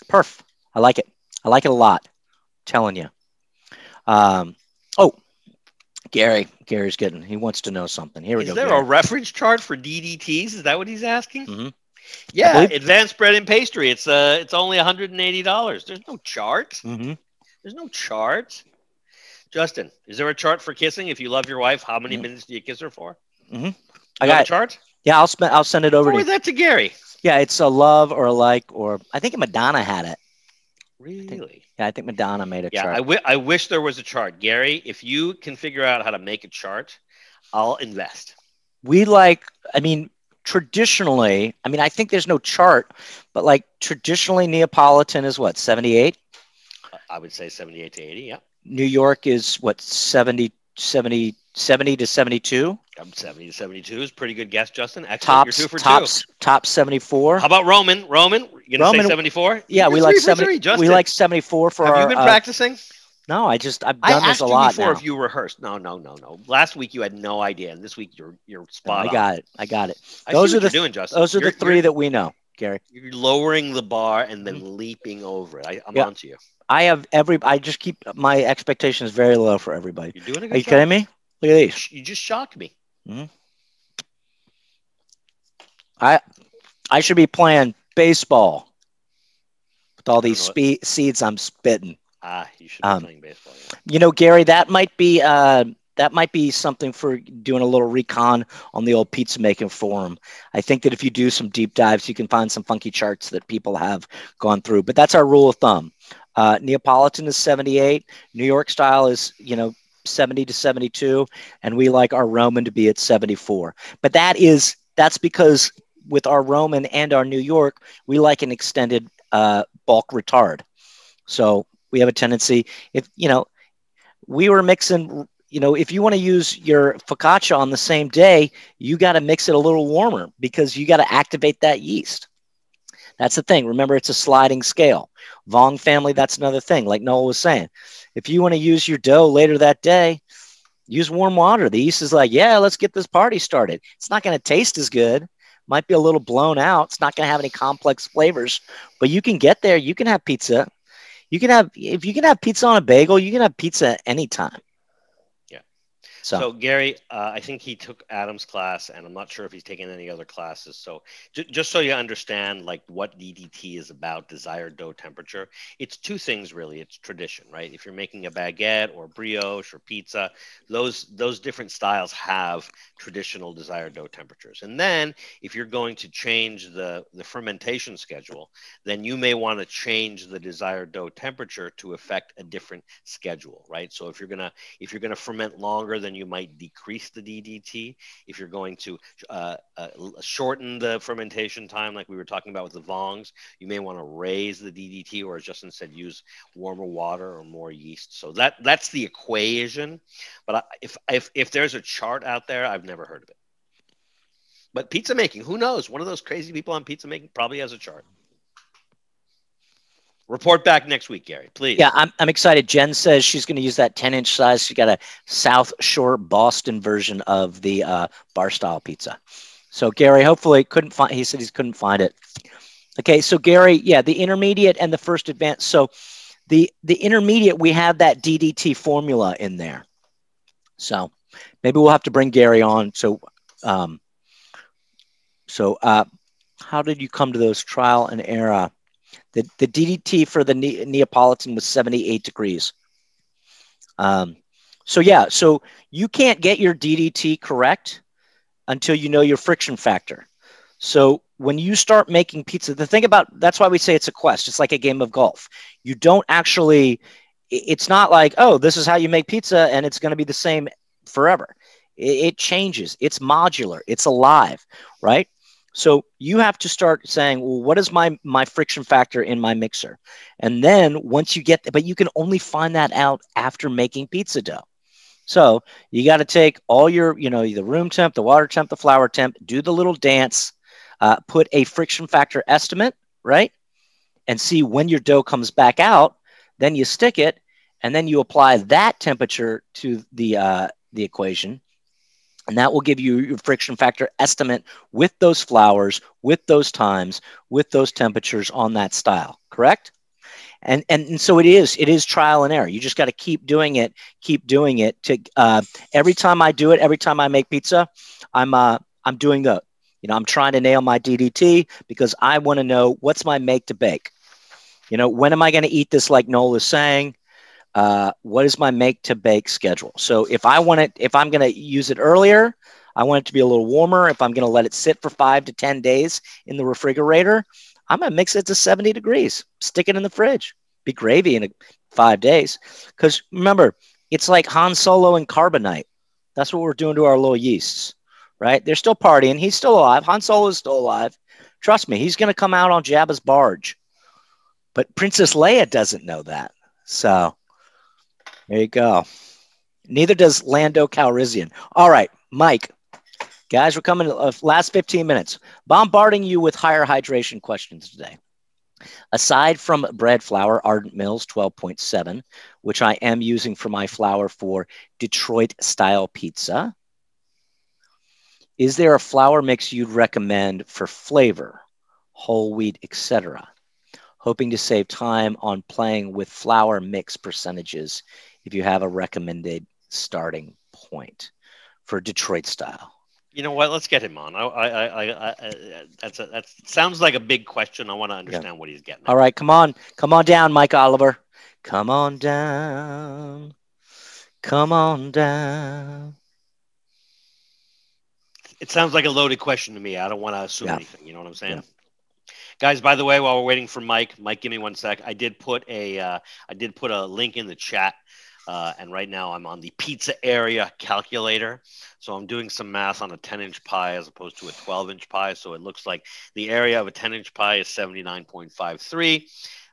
Perf. I like it. I like it a lot. Telling you. Oh, Gary's getting. He wants to know something. Here we Is go. there Gary. a reference chart for DDTs? Is that what he's asking? Mhm. Yeah, believe- advanced bread and pastry. It's only $180. There's no chart. Mm-hmm. There's no chart. Justin, is there a chart for kissing? If you love your wife, how many minutes do you kiss her for? Mm-hmm. You I have got a it. chart. Yeah, I'll send it over to Forward you. that to Gary. Yeah, it's a love or a like, or I think Madonna had it. Really? Yeah, I think Madonna made a Yeah, chart. I wish there was a chart. Gary, if you can figure out how to make a chart, I'll invest. Traditionally, I think there's no chart, but like traditionally Neapolitan is what, 78? I would say 78 to 80. Yeah. New York is what, 70 to 72? 70 to 72 is a pretty good guess, Justin. Excellent. You're 2 for 2. Top 74. How about Roman? You gonna say 74? Yeah, we like 70. We like 74 for Have our. you been practicing? No, I've done I this asked a you lot before now. if you rehearsed. No. Last week you had no idea, and this week you're spot on. I got it. Those are doing, Justin. Those are the three that we know, Gary. You're lowering the bar and then leaping over it. I'm onto you. I just keep my expectations very low for everybody. You're doing a good Are you job. kidding me? Look at these. You just shocked me. Mm-hmm. I should be playing baseball with all these seeds I'm spitting. You should be playing baseball. Yeah. Gary, that might be something for doing a little recon on the old pizza making forum. I think that if you do some deep dives, you can find some funky charts that people have gone through. But that's our rule of thumb. Neapolitan is 78. New York style is 70 to 72, and we like our Roman to be at 74. But that's because with our Roman and our New York, we like an extended bulk retard. So we have a tendency, if we were mixing, if you want to use your focaccia on the same day, you got to mix it a little warmer because you got to activate that yeast. That's the thing. Remember, it's a sliding scale. Vong family, that's another thing. Like Noel was saying, if you want to use your dough later that day, use warm water. The yeast is like, yeah, let's get this party started. It's not going to taste as good. Might be a little blown out. It's not going to have any complex flavors, but you can get there. You can have pizza. If you can have pizza on a bagel, you can have pizza anytime. Yeah. So Gary, I think he took Adam's class, and I'm not sure if he's taken any other classes. So just so you understand, like what DDT is about, desired dough temperature, it's two things really. It's tradition, right? If you're making a baguette or brioche or pizza, those different styles have traditional desired dough temperatures. And then if you're going to change the fermentation schedule, then you may want to change the desired dough temperature to affect a different schedule, right? So if you're gonna ferment longer, then you might decrease the DDT. If you're going to shorten the fermentation time, like we were talking about with the Vongs, you may want to raise the DDT, or as Justin said, use warmer water or more yeast. So that's the equation. But if there's a chart out there, I've never heard of it. But pizza making, who knows? One of those crazy people on pizza making probably has a chart. Report back next week, Gary, please. Yeah, I'm excited. Jen says she's going to use that 10-inch size. She got a South Shore Boston version of the bar style pizza. So Gary, hopefully he said he couldn't find it. Okay, so Gary, yeah, the intermediate and the first advanced. So the intermediate, we have that DDT formula in there. So maybe we'll have to bring Gary on. So how did you come to those trial and error? The DDT for the Neapolitan was 78 degrees. So you can't get your DDT correct until you know your friction factor. So when you start making pizza, that's why we say it's a quest. It's like a game of golf. You don't actually, it's not like, oh, this is how you make pizza and it's going to be the same forever. It changes. It's modular. It's alive, right? So you have to start saying, well, what is my friction factor in my mixer? And then once you get, but you can only find that out after making pizza dough. So you got to take all your, the room temp, the water temp, the flour temp, do the little dance, put a friction factor estimate, right? And see when your dough comes back out. Then you stick it, and then you apply that temperature to the equation. And that will give you your friction factor estimate with those flours, with those times, with those temperatures on that style, correct? And so it is trial and error. You just got to keep doing it to every time I do it, every time I make pizza, I'm doing I'm trying to nail my DDT because I want to know what's my make to bake. When am I going to eat this, like Noel is saying? What is my make to bake schedule? So if I'm going to use it earlier, I want it to be a little warmer. If I'm going to let it sit for 5 to 10 days in the refrigerator, I'm going to mix it to 70 degrees, stick it in the fridge, be gravy in 5 days. Because remember, it's like Han Solo and carbonite. That's what we're doing to our little yeasts, right? They're still partying. He's still alive. Han Solo is still alive. Trust me, he's going to come out on Jabba's barge. But Princess Leia doesn't know that. So there you go. Neither does Lando Calrissian. All right, Mike. Guys, we're coming to the last 15 minutes. Bombarding you with higher hydration questions today. Aside from bread flour, Ardent Mills 12.7, which I am using for my flour for Detroit-style pizza, is there a flour mix you'd recommend for flavor, whole wheat, etc.? Hoping to save time on playing with flour mix percentages if you have a recommended starting point for Detroit style. You know what? Let's get him on. That sounds like a big question. I want to understand what he's getting at. All right, come on down, Mike Oliver. Come on down. It sounds like a loaded question to me. I don't want to assume anything. You know what I'm saying? Yeah. Guys, by the way, while we're waiting for Mike, give me 1 sec. I did put a link in the chat, and right now I'm on the pizza area calculator. So I'm doing some math on a 10-inch pie as opposed to a 12-inch pie. So it looks like the area of a 10-inch pie is 79.53,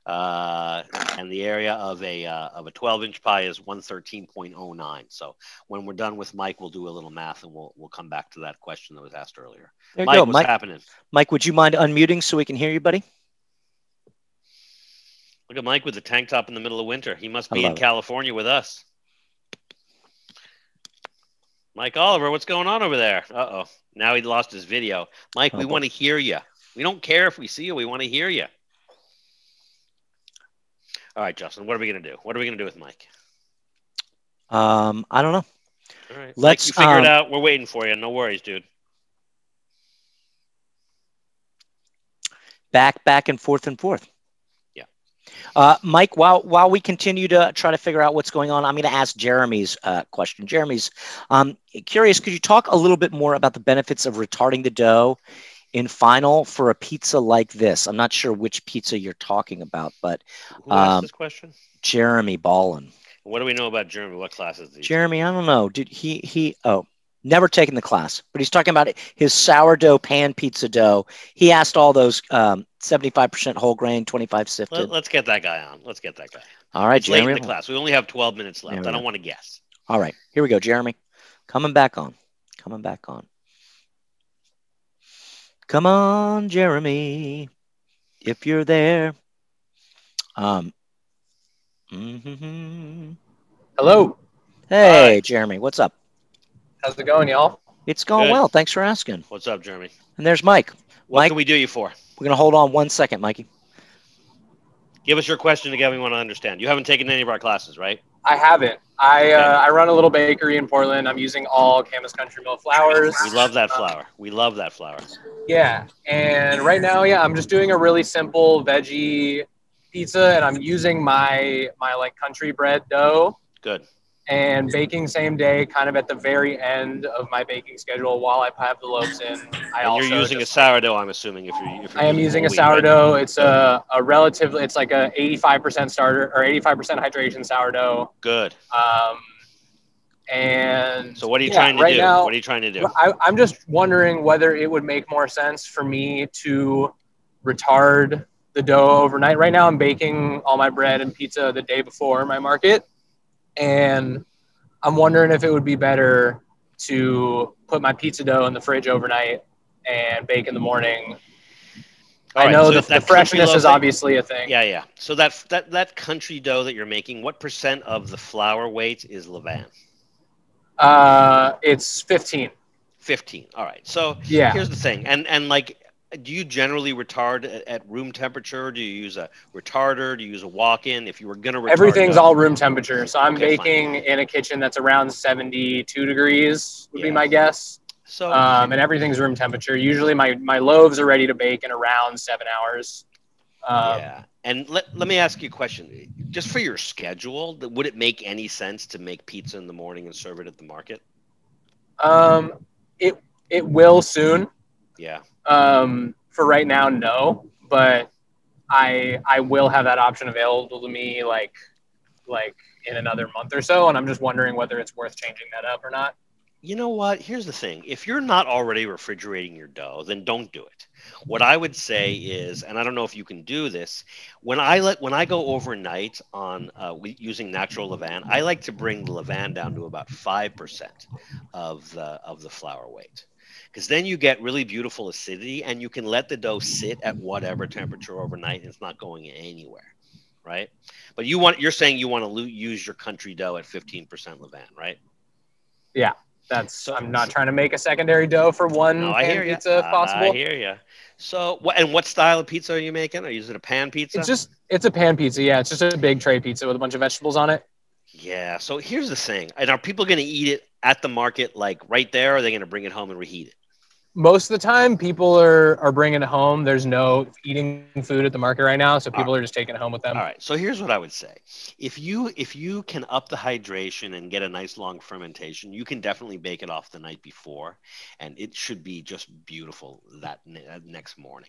and the area of a 12-inch pie is 113.09. So when we're done with Mike, we'll do a little math, and we'll come back to that question that was asked earlier. There you Mike, go. what's happening? Mike, would you mind unmuting so we can hear you, buddy? Look at Mike with the tank top in the middle of winter. He must be in California with us. Mike Oliver, what's going on over there? Uh-oh. Now he lost his video. Mike, we want to hear you. We don't care if we see you. We want to hear you. All right, Justin, what are we going to do? What are we going to do with Mike? I don't know. All right. Let's figure it out. We're waiting for you. No worries, dude. Back and forth. Mike, while we continue to try to figure out what's going on, I'm going to ask Jeremy's question. Jeremy's curious, could you talk a little bit more about the benefits of retarding the dough in final for a pizza like this? I'm not sure which pizza you're talking about, but who asked this question? Jeremy Ballin. What do we know about Jeremy? What class is he? Jeremy, I don't know. Did he never taken the class, but he's talking about his sourdough pan pizza dough. He asked all those 75% whole grain, 25 sifted. Let's get that guy on. All right, Jeremy. Late in the class. We only have 12 minutes left. I don't want to guess. All right, here we go, Jeremy. Coming back on. Come on, Jeremy, if you're there. Hello. Hey, Jeremy, what's up? How's it going, y'all? It's going well. Thanks for asking. What's up, Jeremy? And there's Mike. What can we do you for? We're going to hold on 1 second, Mikey. Give us your question again. We want to understand. You haven't taken any of our classes, right? I haven't. I run a little bakery in Portland. I'm using all Camus Country Mill flours. We love that flour. Yeah. And right now, I'm just doing a really simple veggie pizza, and I'm using my like country bread dough. Good. And baking same day, kind of at the very end of my baking schedule while I have the loaves in. You're using a sourdough, I'm assuming. If you're I am using a sourdough. Right? It's a relatively, it's like a 85% starter or 85% hydration sourdough. Good. And so what are you trying to right do? now, What are you trying to do? I'm just wondering whether it would make more sense for me to retard the dough overnight. Right now, I'm baking all my bread and pizza the day before my market, and I'm wondering if it would be better to put my pizza dough in the fridge overnight and bake in the morning. All I right, know so the freshness is obviously a thing. Yeah, yeah. So that country dough that you're making, what percent of the flour weight is levain? It's 15. 15. All right. So Yeah. here's the thing. And like, do you generally retard at room temperature? Do you use a retarder? Do you use a walk-in? If you were going to retard Everything's dough? all room temperature. So I'm Okay, baking in a kitchen that's around 72 degrees would be Yeah. my guess. So And everything's room temperature. Usually my loaves are ready to bake in around 7 hours. yeah. And let me ask you a question. Just for your schedule, would it make any sense to make pizza in the morning and serve it at the market? It will soon. Yeah. For right now, no. But I will have that option available to me like in another month or so, and I'm just wondering whether it's worth changing that up or not. You know what? Here's the thing. If you're not already refrigerating your dough, then don't do it. What I would say is, and I don't know if you can do this, when I go overnight on using natural levain, I like to bring the levain down to about 5% of the flour weight. Because then you get really beautiful acidity, and you can let the dough sit at whatever temperature overnight, and it's not going anywhere, right? But you're saying you want to use your country dough at 15% levain, right? Yeah. I'm not trying to make a secondary dough for one pan pizza if possible. I hear you. So, what style of pizza are you making? Are you using a pan pizza? It's a pan pizza. Yeah, it's just a big tray pizza with a bunch of vegetables on it. Yeah. So here's the thing. And are people going to eat it at the market, like right there, or are they going to bring it home and reheat it? Most of the time, people are bringing it home. There's no eating food at the market right now, so people are just taking it home with them. All right. So here's what I would say: if you can up the hydration and get a nice long fermentation, you can definitely bake it off the night before, and it should be just beautiful that next morning.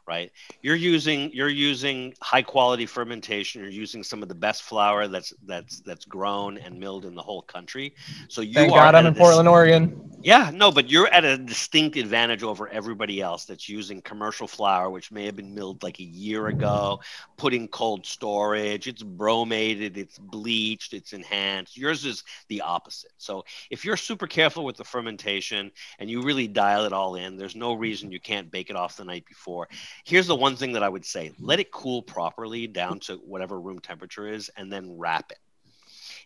Right? You're using high quality fermentation. You're using some of the best flour that's grown and milled in the whole country. So Thank God I'm in Portland, Oregon. Yeah, no, but you're at a distinct advantage over everybody else that's using commercial flour, which may have been milled like a year ago, put in cold storage. It's bromated, it's bleached, it's enhanced. Yours is the opposite. So if you're super careful with the fermentation and you really dial it all in, there's no reason you can't bake it off the night before. Here's the one thing that I would say: let it cool properly down to whatever room temperature is, and then wrap it.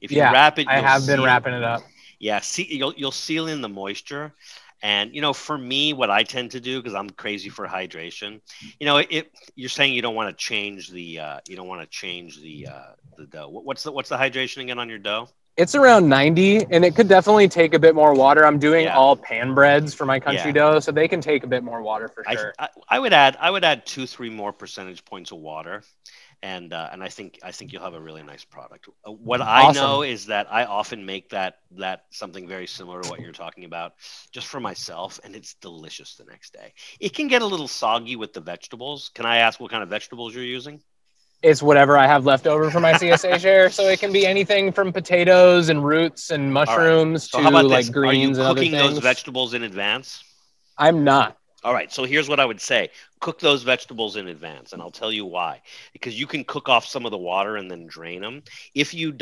If you wrap it, I have been wrapping it up. Yeah, you'll seal in the moisture. And for me, what I tend to do, because I'm crazy for hydration, you're saying you don't want to change the dough. What's the hydration again on your dough? It's around 90, and it could definitely take a bit more water. I'm doing all pan breads for my country dough, so they can take a bit more water for sure. I would add 2-3 more percentage points of water, and I think you'll have a really nice product. What I know is that I often make that something very similar to what you're talking about, just for myself, and it's delicious the next day. It can get a little soggy with the vegetables. Can I ask what kind of vegetables you're using? It's whatever I have left over from my CSA share. So it can be anything from potatoes and roots and mushrooms to like greens and other things. Are you cooking those vegetables in advance? I'm not. All right. So here's what I would say. Cook those vegetables in advance, and I'll tell you why. Because you can cook off some of the water and then drain them. If you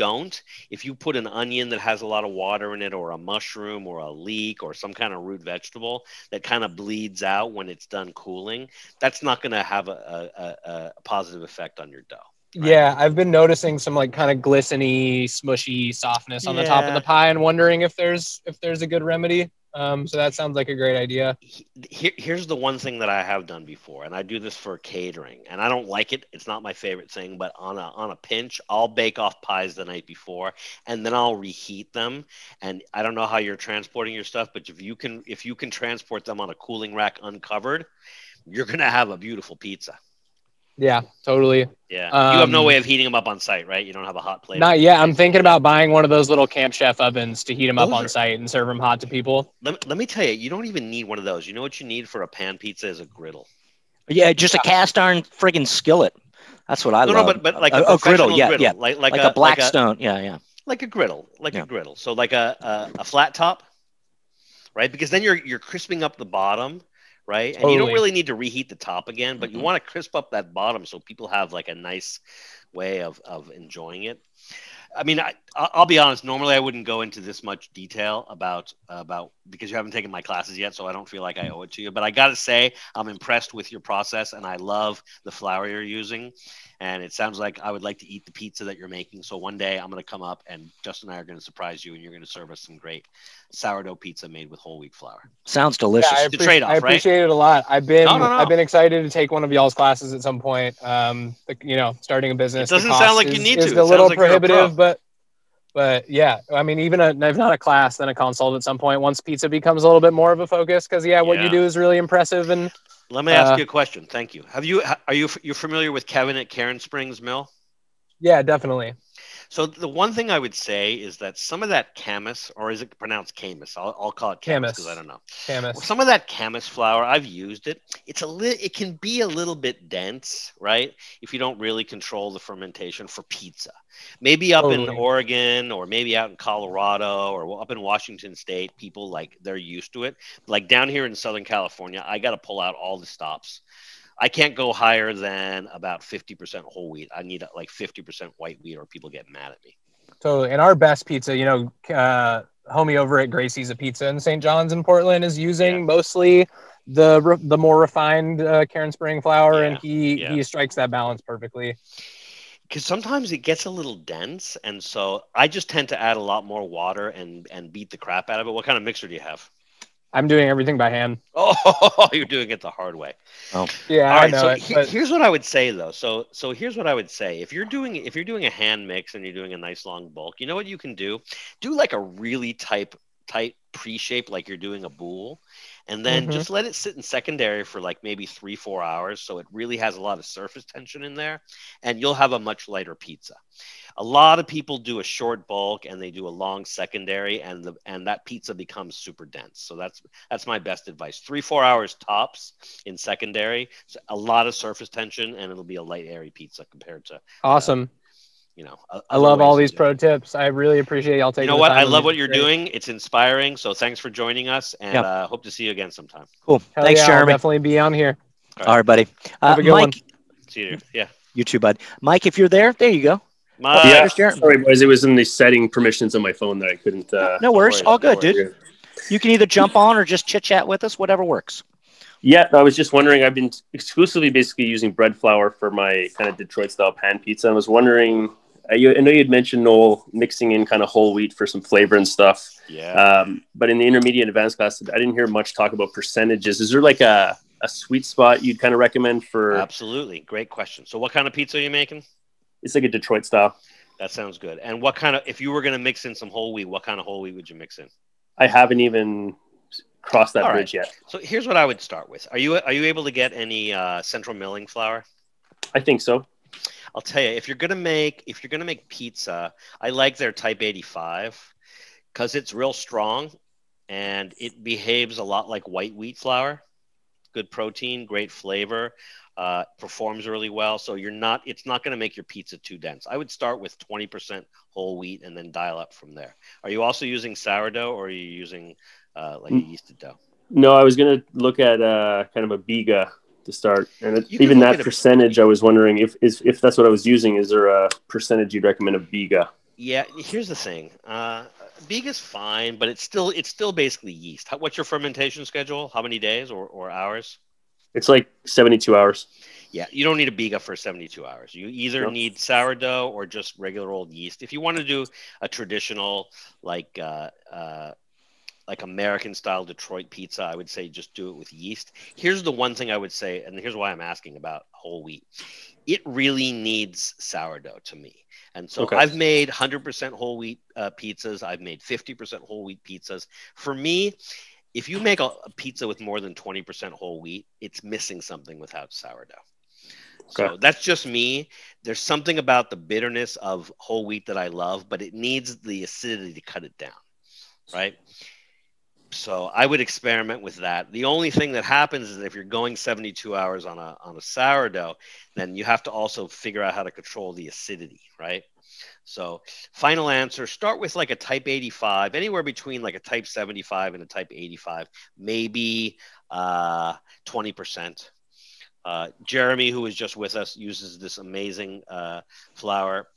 put an onion that has a lot of water in it, or a mushroom or a leek or some kind of root vegetable that kind of bleeds out when it's done cooling, that's not going to have a positive effect on your dough. Right? Yeah, I've been noticing some kind of glistening, smushy softness on the top of the pie, and wondering if there's a good remedy. So that sounds like a great idea. Here's the one thing that I have done before, and I do this for catering, and I don't like it. It's not my favorite thing, but on a pinch, I'll bake off pies the night before, and then I'll reheat them. And I don't know how you're transporting your stuff, but if you can transport them on a cooling rack uncovered, you're gonna have a beautiful pizza. Yeah, totally. Yeah. You have no way of heating them up on site, right? You don't have a hot plate. Not yet. I'm thinking about buying one of those little Camp Chef ovens to heat them up on site and serve them hot to people. Let me tell you, you don't even need one of those. You know what you need for a pan pizza is a griddle. Yeah, just a cast iron friggin' skillet. That's what I love. No, but like a griddle, yeah, griddle. yeah. Like a Blackstone. Yeah. Like a griddle, Yeah. a griddle. So like a flat top, right? Because then you're crisping up the bottom, right? And you don't Totally. really need to reheat the top again, but you want to crisp up that bottom so people have like a nice way of enjoying it. I mean, I'll be honest. Normally, I wouldn't go into this much detail about because you haven't taken my classes yet, so I don't feel like I owe it to you. But I got to say, I'm impressed with your process, and I love the flour you're using. And it sounds like I would like to eat the pizza that you're making. So one day I'm going to come up, and Justin and I are going to surprise you, and you're going to serve us some great sourdough pizza made with whole wheat flour. Sounds delicious. Yeah, It's a trade-off, I right? appreciate it a lot. I've been excited to take one of y'all's classes at some point. Starting a business. It doesn't the sound cost like you need is to. a It little sounds like you're a pro. prohibitive, but yeah, I mean, even if not a class, then a consult at some point once pizza becomes a little bit more of a focus. Because what you do is really impressive. And let me ask you a question. Thank you. You're familiar with Kevin at Karen Springs Mill? Yeah, definitely. So the one thing I would say is that some of that camas, or is it pronounced camas? I'll call it camas because I don't know. Camas. Well, some of that camas flour, I've used it. It can be a little bit dense, right? If you don't really control the fermentation for pizza. Maybe up in Oregon or maybe out in Colorado or up in Washington State, people they're used to it. Like down here in Southern California, I got to pull out all the stops. I can't go higher than about 50% whole wheat. I need like 50% white wheat or people get mad at me. Totally. And our best pizza, homie over at Gracie's a Pizza in St. John's in Portland is using mostly the more refined Karen Spring flour, and he strikes that balance perfectly. Because sometimes it gets a little dense, and so I just tend to add a lot more water and beat the crap out of it. What kind of mixer do you have? I'm doing everything by hand. Oh, you're doing it the hard way. Oh, yeah. All right. So here's what I would say, though. So here's what I would say. If you're doing a hand mix and you're doing a nice long bulk, you know what you can do? Do like a really tight pre-shape, like you're doing a boule, and then just let it sit in secondary for like maybe 3-4 hours, so it really has a lot of surface tension in there, and you'll have a much lighter pizza. A lot of people do a short bulk and they do a long secondary, and that pizza becomes super dense. So that's my best advice. 3-4 hours tops in secondary, so a lot of surface tension, and it'll be a light, airy pizza compared to awesome. I love all these pro tips. I really appreciate y'all taking. You know what? I love what you're doing. It's inspiring. So thanks for joining us, and hope to see you again sometime. Cool. Thanks, yeah, Jeremy. I'll definitely be on here. All right, buddy. Have a good Mike, one. See you. Yeah. You too, bud. Mike, if you're there you go. Yeah, sorry, boys. It was in the setting permissions on my phone that I couldn't. No worries. All good, dude. You can either jump on or just chit chat with us, whatever works. Yeah, I was just wondering. I've been exclusively basically using bread flour for my kind of Detroit style pan pizza. I was wondering. I know you'd mentioned, Noel, mixing in kind of whole wheat for some flavor and stuff. Yeah. But in the intermediate advanced class, I didn't hear much talk about percentages. Is there like a sweet spot you'd kind of recommend for? Absolutely. Great question. So what kind of pizza are you making? It's like a Detroit style. That sounds good. And if you were going to mix in some whole wheat, what kind of whole wheat would you mix in? I haven't even crossed that bridge yet. So here's what I would start with. Are you able to get any central milling flour? I think so. I'll tell you, if you're gonna make pizza, I like their Type 85 because it's real strong and it behaves a lot like white wheat flour. Good protein, great flavor, performs really well. So it's not gonna make your pizza too dense. I would start with 20% whole wheat and then dial up from there. Are you also using sourdough, or are you using like a yeasted dough? No, I was gonna look at kind of a biga to start, and even that percentage, I was wondering if that's what I was using. Is there a percentage you'd recommend of biga? Yeah, here's the thing. Biga's fine, but it's still basically yeast. What's your fermentation schedule? How many days or hours? It's like 72 hours. Yeah, you don't need a biga for 72 hours. You either need sourdough or just regular old yeast. If you want to do a traditional like American style Detroit pizza, I would say just do it with yeast. Here's the one thing I would say, and here's why I'm asking about whole wheat. It really needs sourdough to me. And so I've made 100% whole wheat pizzas. I've made 50% whole wheat pizzas. For me, if you make a pizza with more than 20% whole wheat, it's missing something without sourdough. So that's just me. There's something about the bitterness of whole wheat that I love, but it needs the acidity to cut it down, right? So I would experiment with that. The only thing that happens is if you're going 72 hours on a sourdough, then you have to also figure out how to control the acidity, right? So final answer, start with like a type 85, anywhere between like a type 75 and a type 85, maybe 20%. Jeremy, who was just with us, uses this amazing flour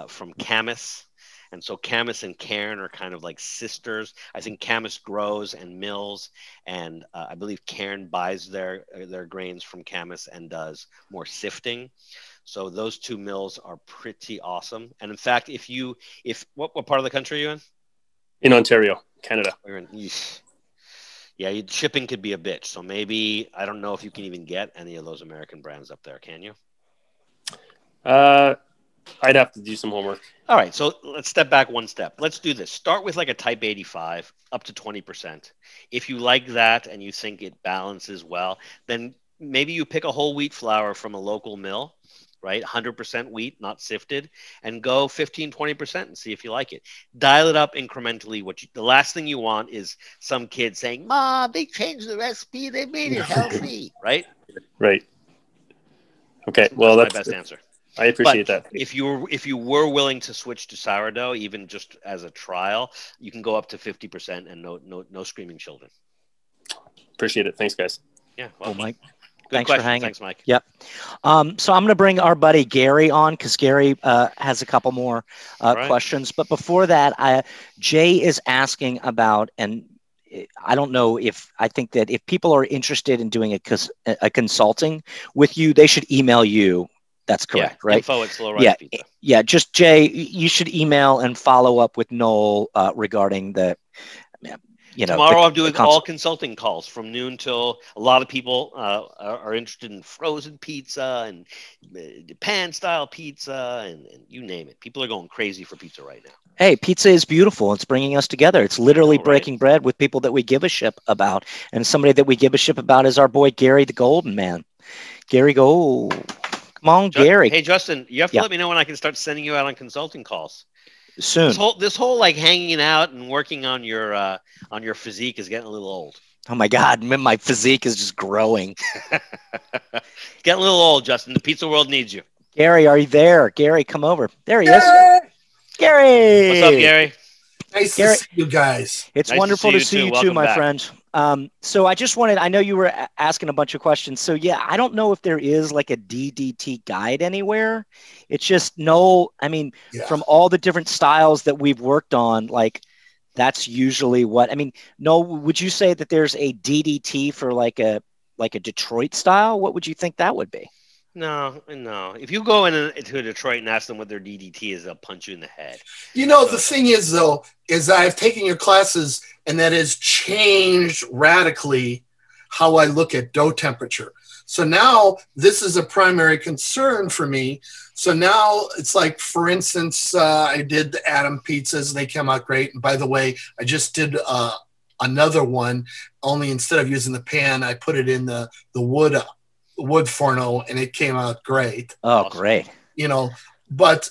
from Camas. And so Camas and Cairn are kind of like sisters. I think Camas grows and mills, and I believe Cairn buys their grains from Camas and does more sifting. So those two mills are pretty awesome. And in fact, what part of the country are you in? In Ontario, Canada. Yeah, shipping could be a bitch. So maybe, I don't know if you can even get any of those American brands up there. Can you? I'd have to do some homework. All right, so let's step back one step. Let's do this. Start with like a type 85 up to 20%. If you like that and you think it balances well, then maybe you pick a whole wheat flour from a local mill, right? 100% wheat, not sifted, and go 15, 20% and see if you like it. Dial it up incrementally. The last thing you want is some kid saying, "Mom, they changed the recipe. They made it healthy," right? Right. Okay. Well, that's my best answer. I appreciate that. If you were willing to switch to sourdough, even just as a trial, you can go up to 50% and no screaming children. Appreciate it. Thanks, guys. Yeah. Well, Mike. Good Thanks question. for hanging. Thanks, Mike. Yep. So I'm going to bring our buddy Gary on because Gary has a couple more questions. But before that, Jay is asking about, and I don't know I think that if people are interested in doing a consulting with you, they should email you. That's correct, right? Info@slowrisepizza. Yeah. Just Jay, you should email and follow up with Noel regarding the. Tomorrow I'm doing all consulting calls from noon till a lot of people are interested in frozen pizza and pan style pizza and you name it. People are going crazy for pizza right now. Hey, pizza is beautiful. It's bringing us together. It's literally breaking bread with people that we give a shit about. And somebody that we give a shit about is our boy, Gary the Golden Man. Gary, go. Come on, Gary. Hey, Justin, you have to let me know when I can start sending you out on consulting calls. Soon. This whole like hanging out and working on your physique is getting a little old. Oh my God, my physique is just growing. Getting a little old, Justin. The pizza world needs you. Gary, are you there? Gary, come over. There he is. Gary. What's up, Gary? Nice to see you guys. It's nice wonderful to see you too, my friend. So I just wanted, I know you were asking a bunch of questions. So yeah, I don't know if there is like a DDT guide anywhere. It's just from all the different styles that we've worked on, like that's usually would you say that there's a DDT for like a Detroit style? What would you think that would be? No. If you go to Detroit and ask them what their DDT is, they'll punch you in the head. The thing is, though, is I've taken your classes, and that has changed radically how I look at dough temperature. So now this is a primary concern for me. So now it's like, for instance, I did the Atom pizzas, and they came out great. And by the way, I just did another one, only instead of using the pan, I put it in the wood forno, and it came out great. Oh, great. But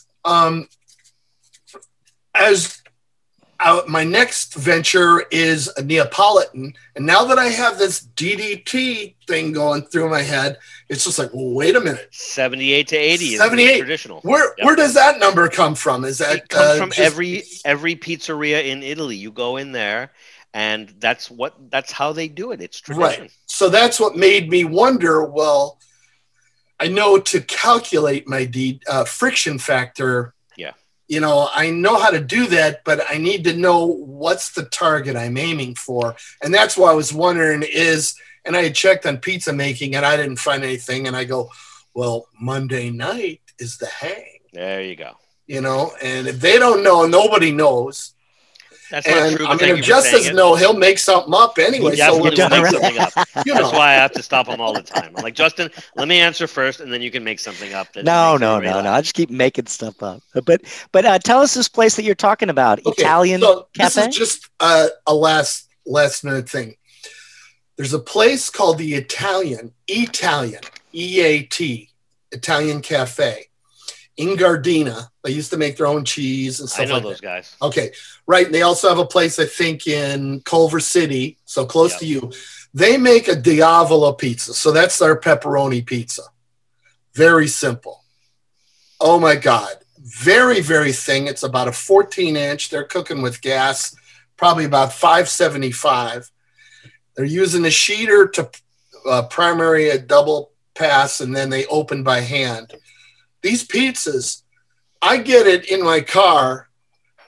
my next venture is a Neapolitan, and now that I have this DDT thing going through my head, it's just like, well, wait a minute. 78 to 80 78 is traditional. Where does that number come from? Is that it comes from every pizzeria in Italy? You go in there, and that's how they do it. It's tradition. Right. So that's what made me wonder, well, I know to calculate my friction factor. Yeah. I know how to do that, but I need to know what's the target I'm aiming for. And that's why I was wondering and I had checked on pizza making and I didn't find anything. And I go, well, Monday night is the hang. There you go. And if they don't know, nobody knows. That's not true. If Justice knows, he'll make something up anyway. So we'll make something up. That's why I have to stop him all the time. I'm like, Justin, let me answer first, and then you can make something up. No. I just keep making stuff up. But tell us this place that you're talking about, okay, Italian Cafe. This is just a last minute thing. There's a place called the Italian EAT Italian Cafe in Gardena. They used to make their own cheese and stuff. I know those guys. Okay, right. And they also have a place, I think, in Culver City, so close to you. They make a Diavola pizza. So that's their pepperoni pizza. Very simple. Oh, my God. very, very thin. It's about a 14-inch. They're cooking with gas, probably about 575. They're using a sheeter to primary a double pass, and then they open by hand. These pizzas, I get it in my car.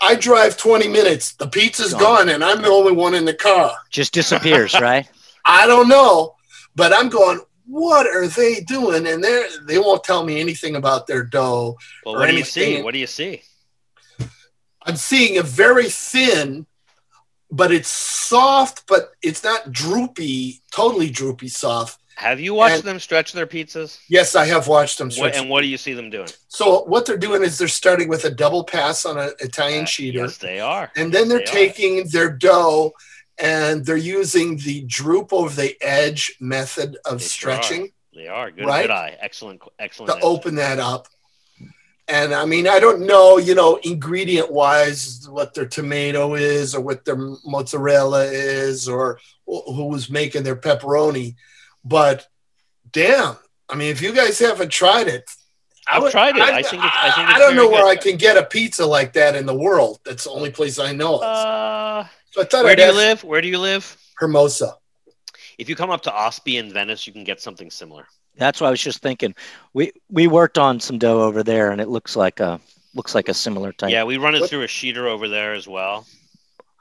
I drive 20 minutes. The pizza's gone, and I'm the only one in the car. Just disappears, right? I don't know, but I'm going, what are they doing? And they won't tell me anything about their dough. Well, what do you see? What do you see? I'm seeing a very thin, but it's soft, but it's not droopy, totally droopy soft. Have you watched them stretch their pizzas? Yes, I have watched them stretch. And what do you see them doing? So what they're doing is they're starting with a double pass on an Italian sheeter. Yes, they are. And then they're taking their dough and they're using the droop over the edge method of stretching. They are. Good, right? Good eye. Excellent. To open that up. And I mean, I don't know, ingredient wise, what their tomato is or what their mozzarella is or who was making their pepperoni. But damn, I mean, if you guys haven't tried it, I've tried it. I think it's I don't know where I can get a pizza like that in the world. That's the only place I know it. So I thought Where do you live? Where do you live? Hermosa. If you come up to Osby in Venice, you can get something similar. That's what I was just thinking. We worked on some dough over there, and it looks like a similar type. Yeah, we run it through a sheeter over there as well.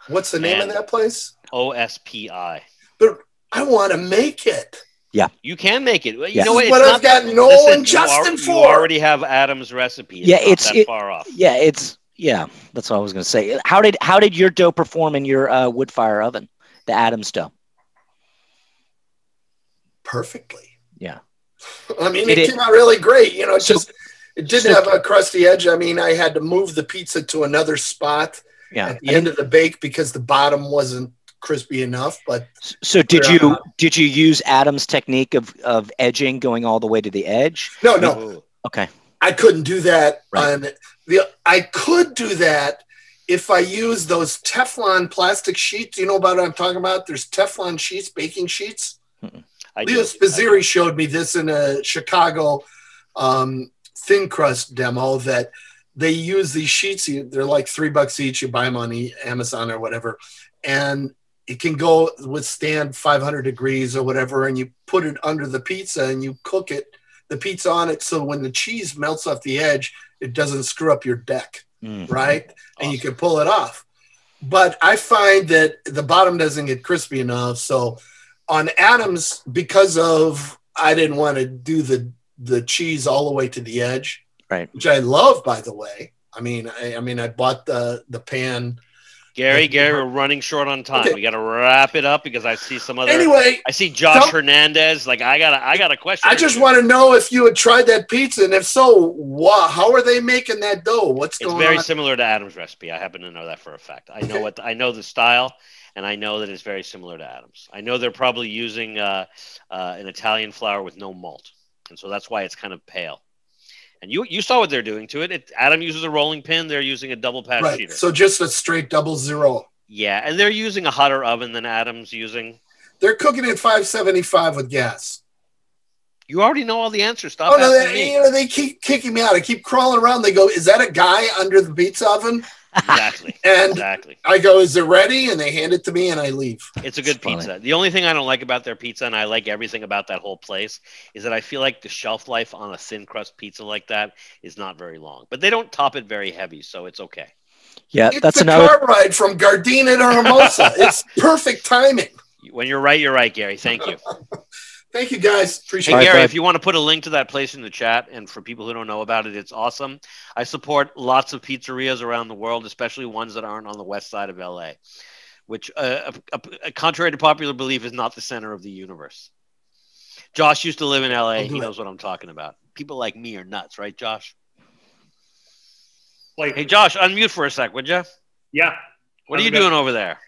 What's the name of that place? OSPI. But I want to make it. Yeah, you can make it. You know what? But I've got Noel and Justin for. You already have Adam's recipe. It's not that far off. Yeah, that's what I was going to say. How did your dough perform in your wood fire oven, the Adams dough? Perfectly. Yeah. I mean, it came out really great. It didn't have a crusty edge. I mean, I had to move the pizza to another spot at the end of the bake because the bottom wasn't crispy enough. But so did you use Adam's technique of edging going all the way to the edge? No. Okay. I couldn't do that. Right. I could do that if I use those Teflon plastic sheets. You know about what I'm talking about? There's Teflon sheets, baking sheets. Leo Spazzeri showed me this in a Chicago thin crust demo that they use these sheets. They're like $3 each. You buy them on Amazon or whatever. And it can withstand 500 degrees or whatever. And you put it under the pizza and you cook the pizza on it. So when the cheese melts off the edge, it doesn't screw up your deck. Right. Awesome. And you can pull it off. But I find that the bottom doesn't get crispy enough. So on Adams, because I didn't want to do the cheese all the way to the edge, right? Which I love, by the way. I mean, I bought the pan. Gary, we're running short on time. Okay. We got to wrap it up because I see some other. Anyway, I see Josh Hernandez. Like I got a question. I just want to know if you had tried that pizza, and if so, how are they making that dough? What's going on? It's very similar to Adam's recipe. I happen to know that for a fact. I know the style. And I know that it's very similar to Adam's. I know they're probably using an Italian flour with no malt. And so that's why it's kind of pale. And you saw what they're doing to it. Adam uses a rolling pin. They're using a double pass sheeter. So just a straight 00. Yeah, and they're using a hotter oven than Adam's using. They're cooking at 575 with gas. You already know all the answers. Stop asking me. They keep kicking me out. I keep crawling around. They go, is that a guy under the pizza oven? Exactly. Exactly. I go, is it ready? And they hand it to me and I leave. It's a good pizza. The only thing I don't like about their pizza, and I like everything about that whole place, is that I feel like the shelf life on a thin crust pizza like that is not very long. But they don't top it very heavy, so it's okay. Yeah, that's another car ride from Gardena to Hermosa. It's perfect timing. When you're right, Gary. Thank you. Thank you, guys. Appreciate it. Gary, if you want to put a link to that place in the chat, and for people who don't know about it, it's awesome. I support lots of pizzerias around the world, especially ones that aren't on the west side of LA, which, contrary to popular belief, is not the center of the universe. Josh used to live in LA. He knows what I'm talking about. People like me are nuts, right, Josh? Hey, Josh, unmute for a sec, would you? Yeah. What are you doing over there?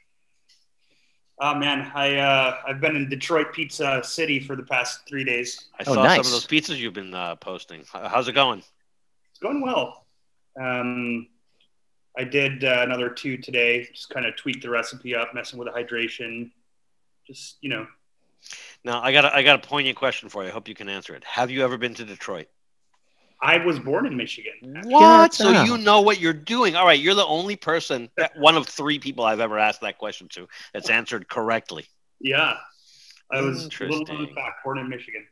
Oh man, I've been in Detroit Pizza City for the past 3 days. I saw some of those pizzas you've been posting. How's it going? It's going well. I did another 2 today. Just kind of tweaked the recipe up, messing with the hydration. Just Now I got a poignant question for you. I hope you can answer it. Have you ever been to Detroit? I was born in Michigan. What? So you know what you're doing. All right, you're the only person, one of 3 people I've ever asked that question to that's answered correctly. Yeah. I was a little known fact, born in Michigan.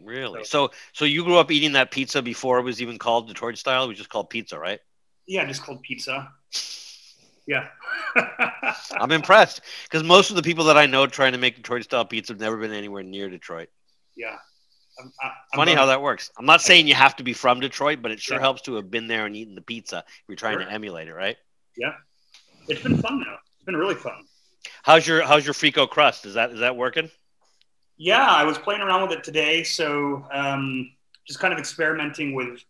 Really? So you grew up eating that pizza before it was even called Detroit style? It was just called pizza, right? Yeah, just called pizza. Yeah. I'm impressed because most of the people that I know trying to make Detroit style pizza have never been anywhere near Detroit. Yeah. Funny how that works. I'm not saying you have to be from Detroit, but it sure helps to have been there and eaten the pizza if you're trying to emulate it, right? Yeah. It's been fun though. It's been really fun. How's your Frico crust? Is that working? Yeah, I was playing around with it today, so just kind of experimenting with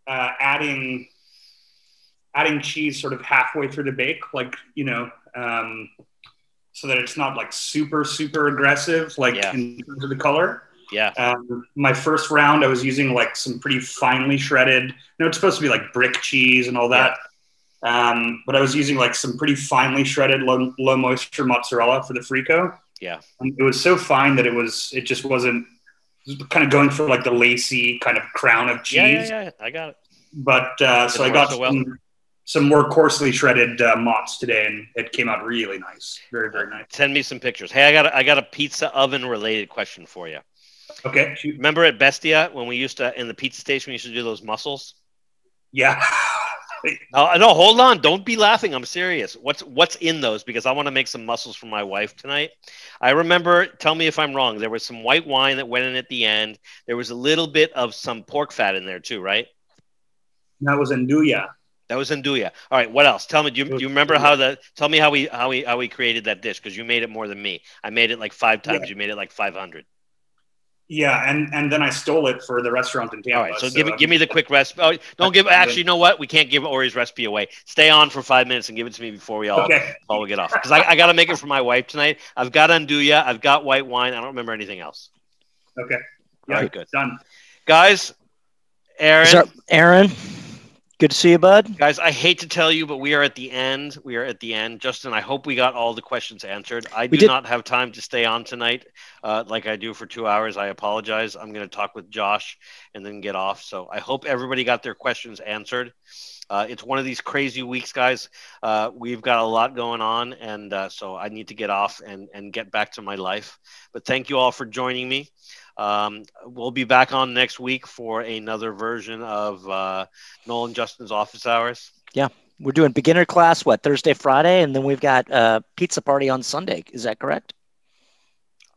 adding cheese sort of halfway through the bake, like, you know, so that it's not like super aggressive, like in terms of the color. Yeah. My first round, I was using like some pretty finely shredded. It's supposed to be like brick cheese and all that. Yeah. But I was using like some pretty finely shredded low moisture mozzarella for the Frico. Yeah. And it was so fine that it just wasn't. It was kind of going for like the lacy kind of crown of cheese. Yeah. I got it. But so I got some more coarsely shredded mozz today, and it came out really nice. Very, very nice. Send me some pictures. Hey, I got a pizza oven related question for you. Okay. Shoot. Remember at Bestia when we used to in the pizza station we used to do those mussels? Yeah. No, hold on. Don't be laughing. I'm serious. What's in those? Because I want to make some mussels for my wife tonight. I remember, tell me if I'm wrong, there was some white wine that went in at the end. There was a little bit of some pork fat in there too, right? That was andouille. That was andouille. All right, what else? Tell me, do you remember tell me how we created that dish, because you made it more than me. I made it like 5 times. Yeah. You made it like 500. Yeah, and then I stole it for the restaurant in Tampa. All right, so give me the quick recipe. Oh, don't give. Actually, you know what? We can't give Ori's recipe away. Stay on for 5 minutes and give it to me before we all get off. Because I got to make it for my wife tonight. I've got andouille. I've got white wine. I don't remember anything else. Okay. Yeah, all right, good. Done. Guys, Aaron. Aaron. Good to see you, bud. Guys, I hate to tell you, but we are at the end. Justin, I hope we got all the questions answered. I do not have time to stay on tonight like I do for 2 hours. I apologize. I'm going to talk with Josh and then get off. So I hope everybody got their questions answered. It's one of these crazy weeks, guys. We've got a lot going on, and so I need to get off and get back to my life. But thank you all for joining me. We'll be back on next week for another version of Noel and Justin's Office Hours. Yeah, we're doing beginner class, Thursday, Friday, and then we've got a pizza party on Sunday. Is that correct?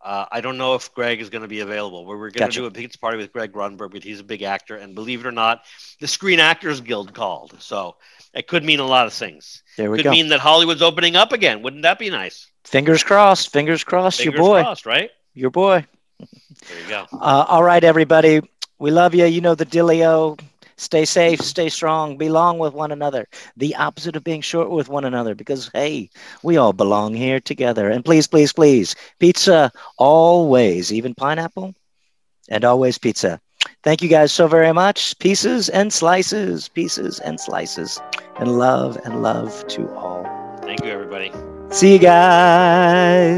I don't know if Greg is going to be available. We're going to do a pizza party with Greg Grunberg, but he's a big actor, and believe it or not, the Screen Actors Guild called. So it could mean a lot of things. There we go. Could mean that Hollywood's opening up again. Wouldn't that be nice? Fingers crossed. Fingers crossed. Your boy. Crossed, right? Your boy. There you go. All right, everybody. We love you. You know the dealio. Stay safe, stay strong, belong with one another. The opposite of being short with one another, because, hey, we all belong here together. And please, please, please, pizza always, even pineapple, and always pizza. Thank you guys so very much. Pieces and slices, and love to all. Thank you, everybody. See you guys.